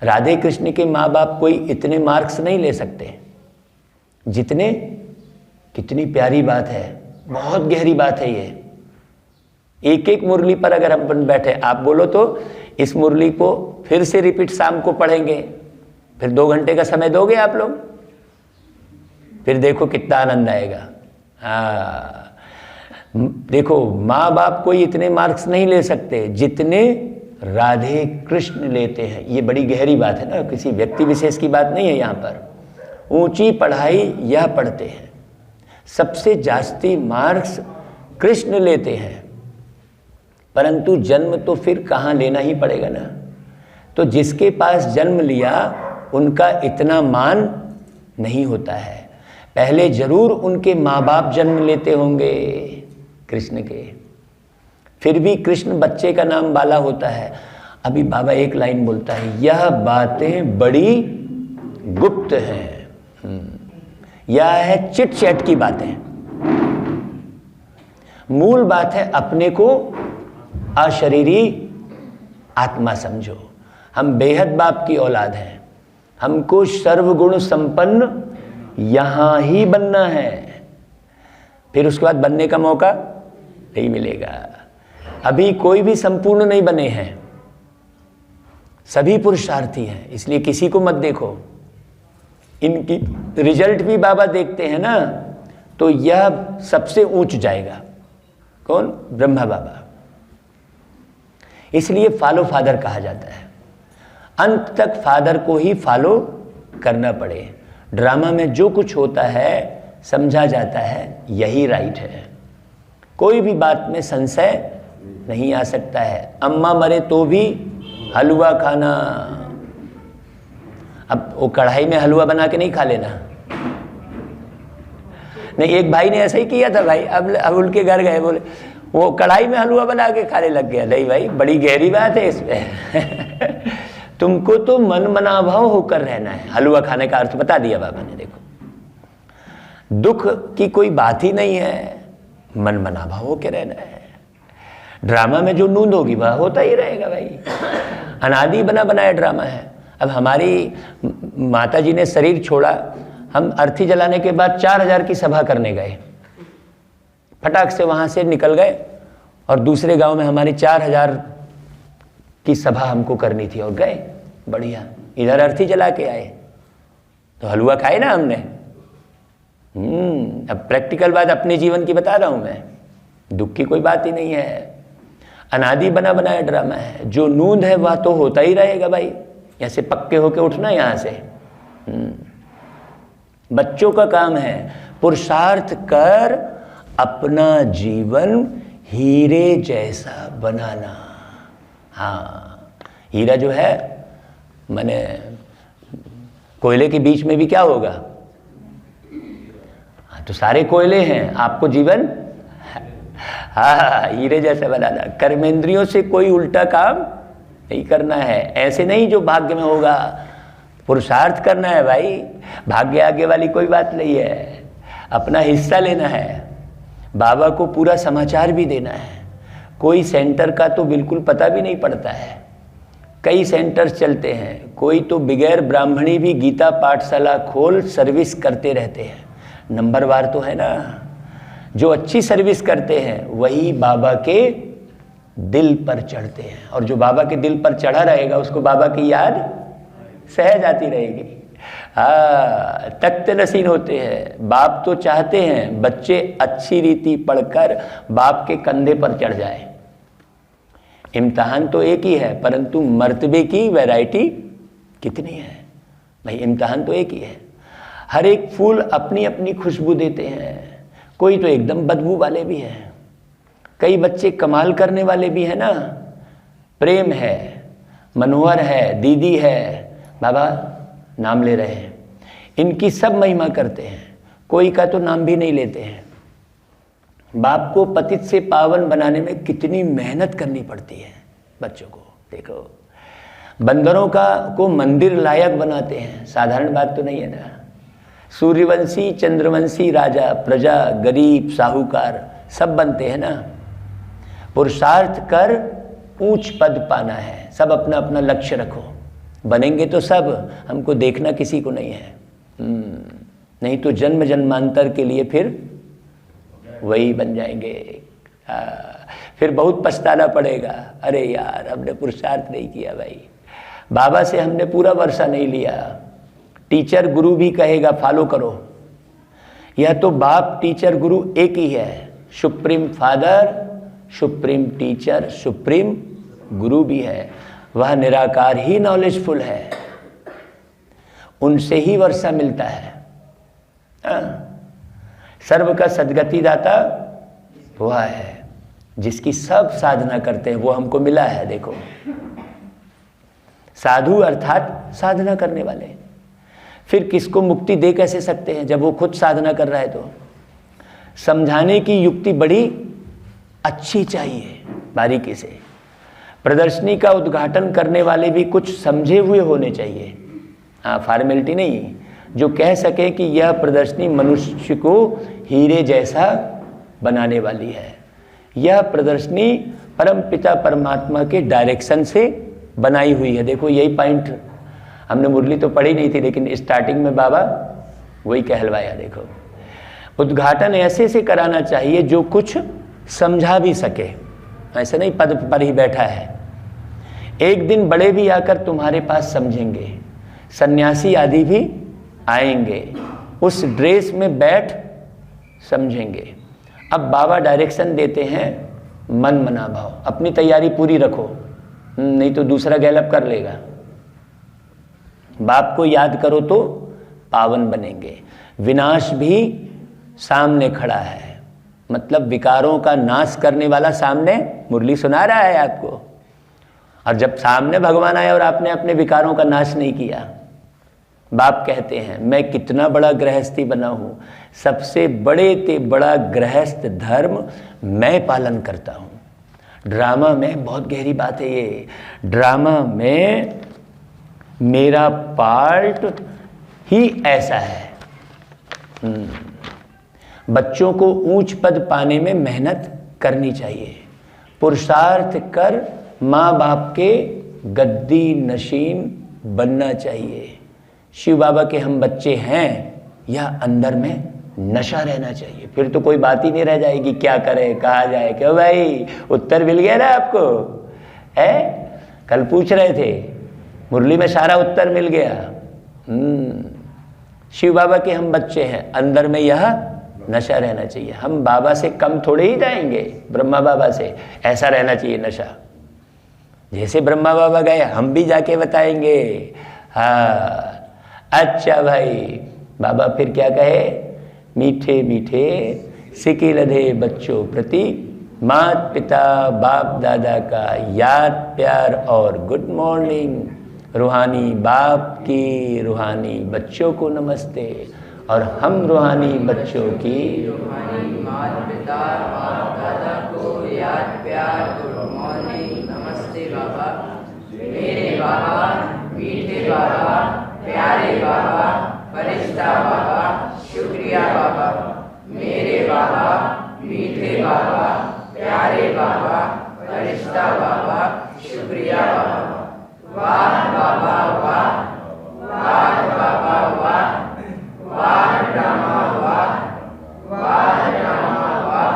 राधे कृष्ण के माँ बाप कोई इतने मार्क्स नहीं ले सकते जितने। कितनी प्यारी बात है, बहुत गहरी बात है ये। एक एक मुरली पर अगर हम बैठे, आप बोलो तो इस मुरली को फिर से रिपीट शाम को पढ़ेंगे, फिर 2 घंटे का समय दोगे आप लोग, फिर देखो कितना आनंद आएगा। हाँ, देखो माँ बाप कोई इतने मार्क्स नहीं ले सकते जितने राधे कृष्ण लेते हैं। ये बड़ी गहरी बात है ना, किसी व्यक्ति विशेष की बात नहीं है। यहाँ पर ऊंची पढ़ाई यह पढ़ते हैं, सबसे जास्ती मार्क्स कृष्ण लेते हैं, परंतु जन्म तो फिर कहाँ लेना ही पड़ेगा ना। तो जिसके पास जन्म लिया उनका इतना मान नहीं होता है। पहले जरूर उनके माँ बाप जन्म लेते होंगे कृष्ण के, फिर भी कृष्ण बच्चे का नाम बाला होता है। अभी बाबा एक लाइन बोलता है, यह बातें बड़ी गुप्त हैं। यह है चिट चैट की बातें। मूल बात है अपने को अशरीरी आत्मा समझो। हम बेहद बाप की औलाद हैं, हमको सर्वगुण संपन्न यहां ही बनना है, फिर उसके बाद बनने का मौका नहीं मिलेगा। अभी कोई भी संपूर्ण नहीं बने हैं, सभी पुरुषार्थी हैं, इसलिए किसी को मत देखो। इनकी रिजल्ट भी बाबा देखते हैं ना, तो यह सबसे ऊंच जाएगा। कौन? ब्रह्मा बाबा। इसलिए फॉलो फादर कहा जाता है। अंत तक फादर को ही फॉलो करना पड़े। ड्रामा में जो कुछ होता है समझा जाता है यही राइट है, कोई भी बात में संशय नहीं आ सकता है। अम्मा मरे तो भी हलवा खाना। अब वो कढ़ाई में हलवा बना के नहीं खा लेना। नहीं, एक भाई ने ऐसा ही किया था भाई। अब उनके घर गए, बोले वो कढ़ाई में हलवा बना के खाने लग गया। नहीं भाई, बड़ी गहरी बात है इसमें। तुमको तो मन मनाभाव होकर रहना है। हलवा खाने का अर्थ बता दिया बाबा ने। देखो, दुख की कोई बात ही नहीं है, मन मनाभाव होकर रहना है। ड्रामा में जो नूंद होगी वह होता ही रहेगा भाई। अनादि बना बनाया ड्रामा है। अब हमारी माता जी ने शरीर छोड़ा, हम अर्थी जलाने के बाद 4000 की सभा करने गए, फटाक से वहां से निकल गए और दूसरे गांव में हमारी 4000 की सभा हमको करनी थी और गए। बढ़िया, इधर अर्थी जला के आए तो हलवा खाए ना हमने। अब प्रैक्टिकल बात अपने जीवन की बता रहा हूं मैं, दुख की कोई बात ही नहीं है। अनादि बना बनाया ड्रामा है। जो नूंद है वह तो होता ही रहेगा भाई। ऐसे पक्के होके उठना यहां से। बच्चों का काम है पुरुषार्थ कर अपना जीवन हीरे जैसा बनाना। हाँ, हीरा जो है माने कोयले के बीच में भी क्या होगा? हाँ, तो सारे कोयले हैं, आपको जीवन हाँ हीरे जैसा बनाना। कर्मेंद्रियों से कोई उल्टा काम नहीं करना है। ऐसे नहीं जो भाग्य में होगा, पुरुषार्थ करना है भाई। भाग्य आगे वाली कोई बात नहीं है, अपना हिस्सा लेना है। बाबा को पूरा समाचार भी देना है। कोई सेंटर का तो बिल्कुल पता भी नहीं पड़ता है। कई सेंटर्स चलते हैं, कोई तो बगैर ब्राह्मणी भी गीता पाठशाला खोल सर्विस करते रहते हैं। नंबरवार तो है ना। जो अच्छी सर्विस करते हैं वही बाबा के दिल पर चढ़ते हैं, और जो बाबा के दिल पर चढ़ा रहेगा उसको बाबा की याद सहज आती रहेगी। हाँ, तख्त नसीन होते हैं। बाप तो चाहते हैं बच्चे अच्छी रीति पढ़कर बाप के कंधे पर चढ़ जाए। इम्तिहान तो एक ही है, परंतु मर्तबे की वैरायटी कितनी है भाई। इम्तिहान तो एक ही है। हर एक फूल अपनी अपनी खुशबू देते हैं। कोई तो एकदम बदबू वाले भी हैं, कई बच्चे कमाल करने वाले भी हैं ना। प्रेम है, मनोहर है, दीदी है, बाबा नाम ले रहे हैं, इनकी सब महिमा करते हैं। कोई का तो नाम भी नहीं लेते हैं। बाप को पतित से पावन बनाने में कितनी मेहनत करनी पड़ती है बच्चों को। देखो, बंदरों को मंदिर लायक बनाते हैं, साधारण बात तो नहीं है ना। सूर्यवंशी चंद्रवंशी राजा, प्रजा, गरीब, साहूकार सब बनते हैं ना। पुरुषार्थ कर ऊंच पद पाना है। सब अपना अपना लक्ष्य रखो, बनेंगे तो सब। हमको देखना किसी को नहीं है। नहीं तो जन्म जन्मांतर के लिए फिर वही बन जाएंगे। फिर बहुत पछताना पड़ेगा, अरे यार हमने पुरुषार्थ नहीं किया भाई, बाबा से हमने पूरा वर्षा नहीं लिया। टीचर गुरु भी कहेगा फॉलो करो। यह तो बाप टीचर गुरु एक ही है। Supreme father, supreme teacher, supreme गुरु भी है। वह निराकार ही नॉलेजफुल है, उनसे ही वर्षा मिलता है। सर्व का सदगति दाता वह है जिसकी सब साधना करते हैं, वो हमको मिला है। देखो, साधु अर्थात साधना करने वाले। फिर किसको मुक्ति दे कैसे सकते हैं जब वो खुद साधना कर रहा है? तो समझाने की युक्ति बड़ी अच्छी चाहिए, बारीकी से। प्रदर्शनी का उद्घाटन करने वाले भी कुछ समझे हुए होने चाहिए। हाँ, फॉर्मेलिटी नहीं, जो कह सके कि यह प्रदर्शनी मनुष्य को हीरे जैसा बनाने वाली है। यह प्रदर्शनी परमपिता परमात्मा के डायरेक्शन से बनाई हुई है। देखो यही पॉइंट हमने मुरली तो पढ़ी नहीं थी, लेकिन स्टार्टिंग में बाबा वही कहलवाया। देखो उद्घाटन ऐसे से कराना चाहिए जो कुछ समझा भी सके, ऐसे नहीं पद पर ही बैठा है। एक दिन बड़े भी आकर तुम्हारे पास समझेंगे, सन्यासी आदि भी आएंगे, उस ड्रेस में बैठ समझेंगे। अब बाबा डायरेक्शन देते हैं, मन मना भाव, अपनी तैयारी पूरी रखो, नहीं तो दूसरा गैलअप कर लेगा। बाप को याद करो तो पावन बनेंगे। विनाश भी सामने खड़ा है, मतलब विकारों का नाश करने वाला सामने मुरली सुना रहा है आपको। और जब सामने भगवान आए और आपने अपने विकारों का नाश नहीं किया, बाप कहते हैं मैं कितना बड़ा गृहस्थी बना हूं, सबसे बड़े ते बड़ा गृहस्थ धर्म मैं पालन करता हूं। ड्रामा में बहुत गहरी बात है ये। ड्रामा में मेरा पार्ट ही ऐसा है। बच्चों को ऊंच पद पाने में मेहनत करनी चाहिए, पुरुषार्थ कर माँ बाप के गद्दी नशीन बनना चाहिए। शिव बाबा के हम बच्चे हैं, या अंदर में नशा रहना चाहिए, फिर तो कोई बात ही नहीं रह जाएगी। क्या करे, कहा जाए, क्यों भाई उत्तर मिल गया ना आपको? है कल पूछ रहे थे, मुरली में सारा उत्तर मिल गया। शिव बाबा के हम बच्चे हैं, अंदर में यह नशा रहना चाहिए। हम बाबा से कम थोड़े ही जाएंगे, ब्रह्मा बाबा से। ऐसा रहना चाहिए नशा, जैसे ब्रह्मा बाबा गए हम भी जाके बताएंगे। हाँ अच्छा भाई, बाबा फिर क्या कहे? मीठे मीठे सिकी लधे बच्चों प्रति मात पिता बाप दादा का याद प्यार और गुड मॉर्निंग। रूहानी बाप की रूहानी बच्चों को नमस्ते, और हम रूहानी बच्चों की रूहानी मात पिता बाप दादा को याद प्यार गुड मॉर्निंग नमस्ते बाबा। मेरे बाबा मीठे बाबा प्यारे बाबा फरिश्ता बाबा शुक्रिया बाबा। मेरे बाबा मीठे बाबा प्यारे बाबा फरिश्ता बाबा शुक्रिया बाबा। वाह बाबा वाह, वाह बाबा वाह, वाह ड्रामा वाह, वाह ड्रामा वाह,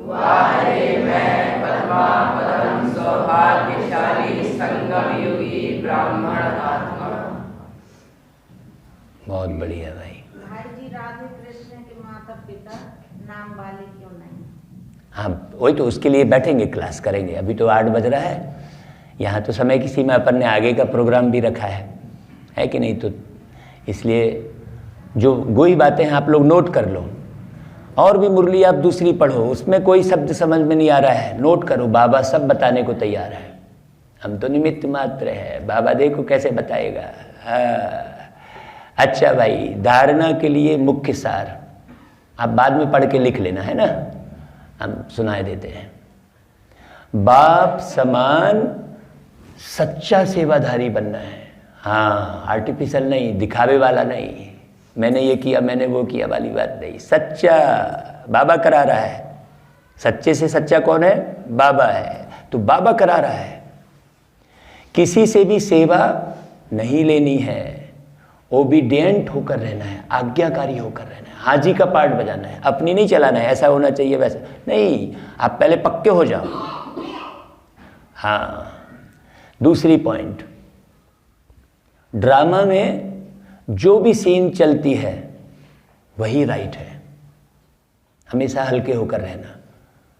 वाह रे मैं पद्मा पदम सौभाग्यशाली संगम युगी ब्राह्मण आत्मा। बहुत बढ़िया भाई। भाई जी राधे कृष्ण के माता पिता नाम वाले क्यों नहीं? हाँ वही तो, उसके लिए बैठेंगे, क्लास करेंगे। अभी तो 8 बज रहा है, यहाँ तो समय की सीमा अपन ने आगे का प्रोग्राम भी रखा है कि नहीं? तो इसलिए जो गोई बातें हैं आप लोग नोट कर लो, और भी मुरली आप दूसरी पढ़ो, उसमें कोई शब्द समझ में नहीं आ रहा है नोट करो, बाबा सब बताने को तैयार है। हम तो निमित्त मात्र है, बाबा देखो कैसे बताएगा। हाँ अच्छा भाई, धारणा के लिए मुख्य सार आप बाद में पढ़ के लिख लेना, है ना? हम सुनाए देते हैं। बाप समान सच्चा सेवाधारी बनना है। हाँ आर्टिफिशियल नहीं, दिखावे वाला नहीं, मैंने ये किया मैंने वो किया वाली बात नहीं। सच्चा बाबा करा रहा है। सच्चे से सच्चा कौन है? बाबा है। तो बाबा करा रहा है। किसी से भी सेवा नहीं लेनी है, ओबीडियंट होकर रहना है, आज्ञाकारी होकर रहना है, हाजी का पार्ट बजाना है, अपनी नहीं चलाना है। ऐसा होना चाहिए वैसा नहीं, आप पहले पक्के हो जाओ। हाँ दूसरी पॉइंट, ड्रामा में जो भी सीन चलती है वही राइट है। हमेशा हल्के होकर रहना।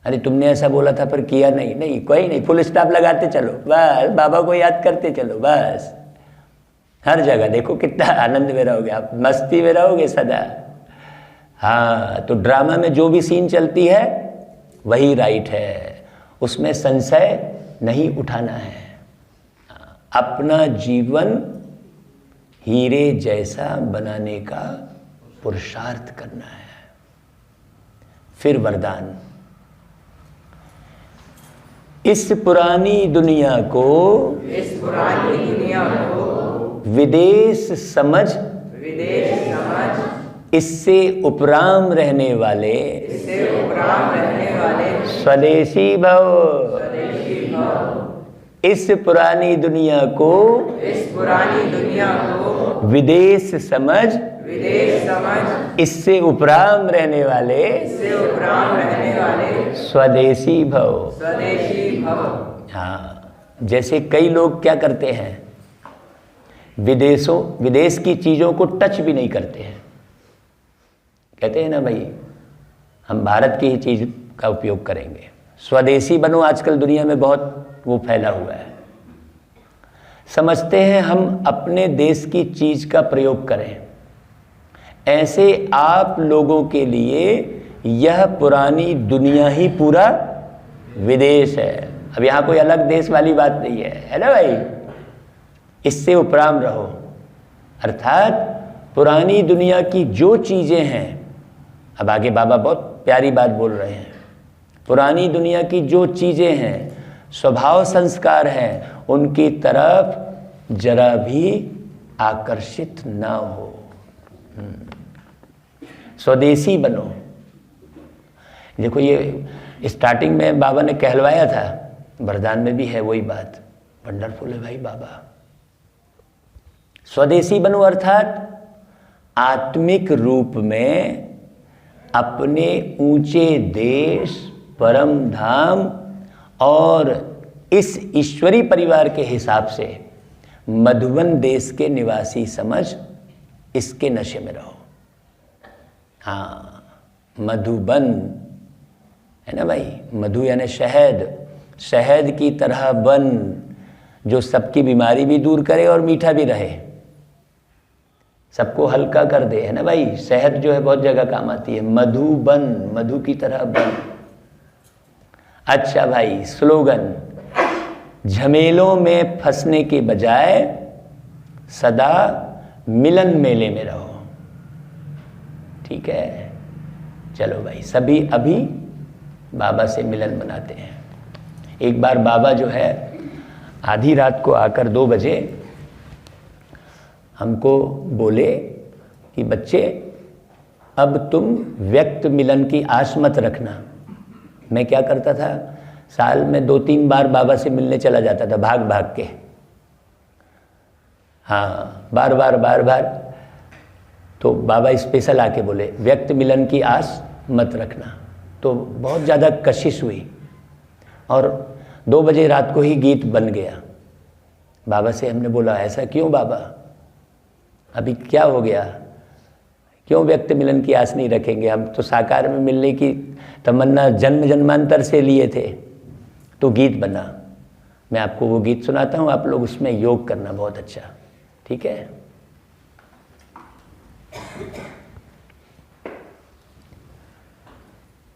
अरे तुमने ऐसा बोला था पर किया नहीं, नहीं कोई नहीं, फुल स्टॉप लगाते चलो बस, बाबा को याद करते चलो बस। हर जगह देखो कितना आनंद में रहोगे आप, मस्ती में रहोगे सदा। हाँ तो ड्रामा में जो भी सीन चलती है वही राइट है, उसमें संशय नहीं उठाना है। अपना जीवन हीरे जैसा बनाने का पुरुषार्थ करना है। फिर वरदान, इस पुरानी दुनिया को विदेश समझ इससे उपराम रहने वाले, इससे उपराम रहने वाले स्वदेशी भव, स्वदेशी भव। इस पुरानी दुनिया को, इस पुरानी दुनिया को विदेश समझ, विदेश समझ, इससे उपराम रहने वाले, इससे उपराम रहने वाले स्वदेशी भव। स्वदेशी भव। हाँ, जैसे कई लोग क्या करते हैं, विदेश की चीज़ों को टच भी नहीं करते हैं। कहते हैं ना भाई, हम भारत की ही चीज़ का उपयोग करेंगे। स्वदेशी बनो आजकल दुनिया में बहुत वो फैला हुआ है। समझते हैं हम अपने देश की चीज़ का प्रयोग करें। ऐसे आप लोगों के लिए यह पुरानी दुनिया ही पूरा विदेश है। अब यहाँ कोई अलग देश वाली बात नहीं है ना भाई। इससे उपराम रहो, अर्थात पुरानी दुनिया की जो चीज़ें हैं, अब आगे बाबा बहुत प्यारी बात बोल रहे हैं, पुरानी दुनिया की जो चीज़ें हैं, स्वभाव संस्कार हैं, उनकी तरफ जरा भी आकर्षित ना हो। स्वदेशी बनो। देखो ये स्टार्टिंग में बाबा ने कहलवाया था, वरदान में भी है वही बात। वंडरफुल है भाई बाबा। स्वदेशी बनो अर्थात आत्मिक रूप में अपने ऊंचे देश, परम धाम और इस ईश्वरी परिवार के हिसाब से मधुबन देश के निवासी समझ इसके नशे में रहो। हाँ, मधुबन है ना भाई, मधु यानी शहद, शहद की तरह बन, जो सबकी बीमारी भी दूर करे और मीठा भी रहे, सबको हल्का कर दे, है ना भाई। शहद जो है बहुत जगह काम आती है। मधुबन, मधु की तरह बन। अच्छा भाई, स्लोगन, झमेलों में फंसने के बजाय सदा मिलन मेले में रहो। ठीक है, चलो भाई, सभी अभी बाबा से मिलन बनाते हैं। एक बार बाबा जो है आधी रात को आकर 2 बजे हमको बोले कि बच्चे अब तुम व्यक्त मिलन की आस मत रखना। मैं क्या करता था, साल में 2-3 बार बाबा से मिलने चला जाता था, भाग भाग के। हाँ, बार बार तो बाबा स्पेशल आके बोले व्यक्त मिलन की आस मत रखना। तो बहुत ज़्यादा कशिश हुई और 2 बजे रात को ही गीत बन गया। बाबा से हमने बोला ऐसा क्यों बाबा, अभी क्या हो गया, क्यों व्यक्त मिलन की आस नहीं रखेंगे? हम तो साकार में मिलने की तमन्ना जन्म जन्मांतर से लिए थे। तो गीत बना, मैं आपको वो गीत सुनाता हूँ, आप लोग उसमें योग करना, बहुत अच्छा, ठीक है।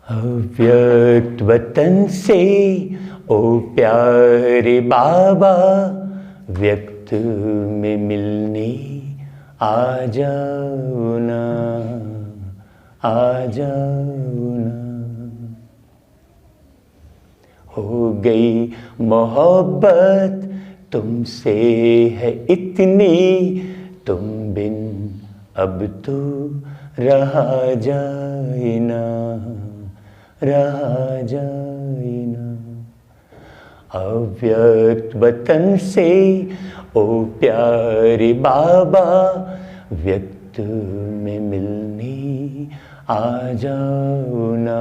अव्यक्त वतन से ओ प्यारे बाबा, व्यक्त में मिलने आ जाओ ना, आ जाओ ना। हो गई मोहब्बत तुमसे है इतनी, तुम बिन अब तो रहा जाए ना, रहा जाए ना। अव्यक्त वतन से ओ प्यारे बाबा, व्यक्त में मिलने आ जाओ ना,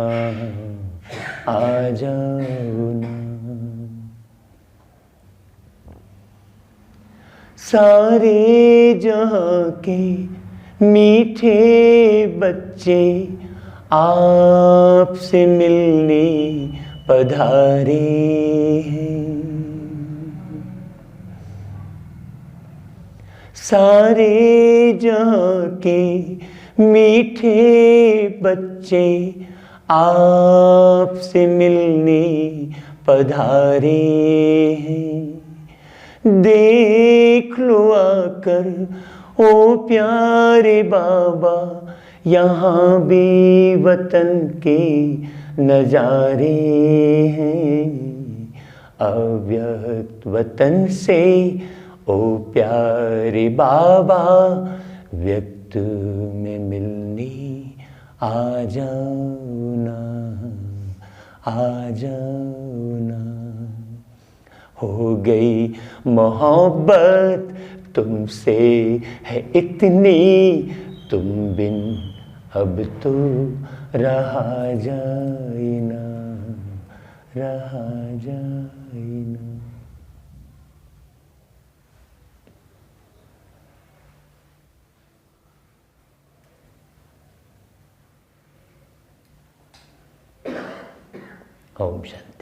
आ जाओ ना। सारे जहां के मीठे बच्चे आपसे मिलने पधारे हैं। सारे जहां के मीठे बच्चे आपसे मिलने पधारे हैं। देख लो आकर ओ प्यारे बाबा, यहाँ भी वतन के नजारे हैं। अव्यक्त वतन से ओ प्यारे बाबा, व्यक्त में मिलने आ जाओ ना, आ जाओ ना। हो गई मोहब्बत तुमसे है इतनी, तुम बिन अब तो रहा जाए ना, रहा जाए ना। ओम शांति।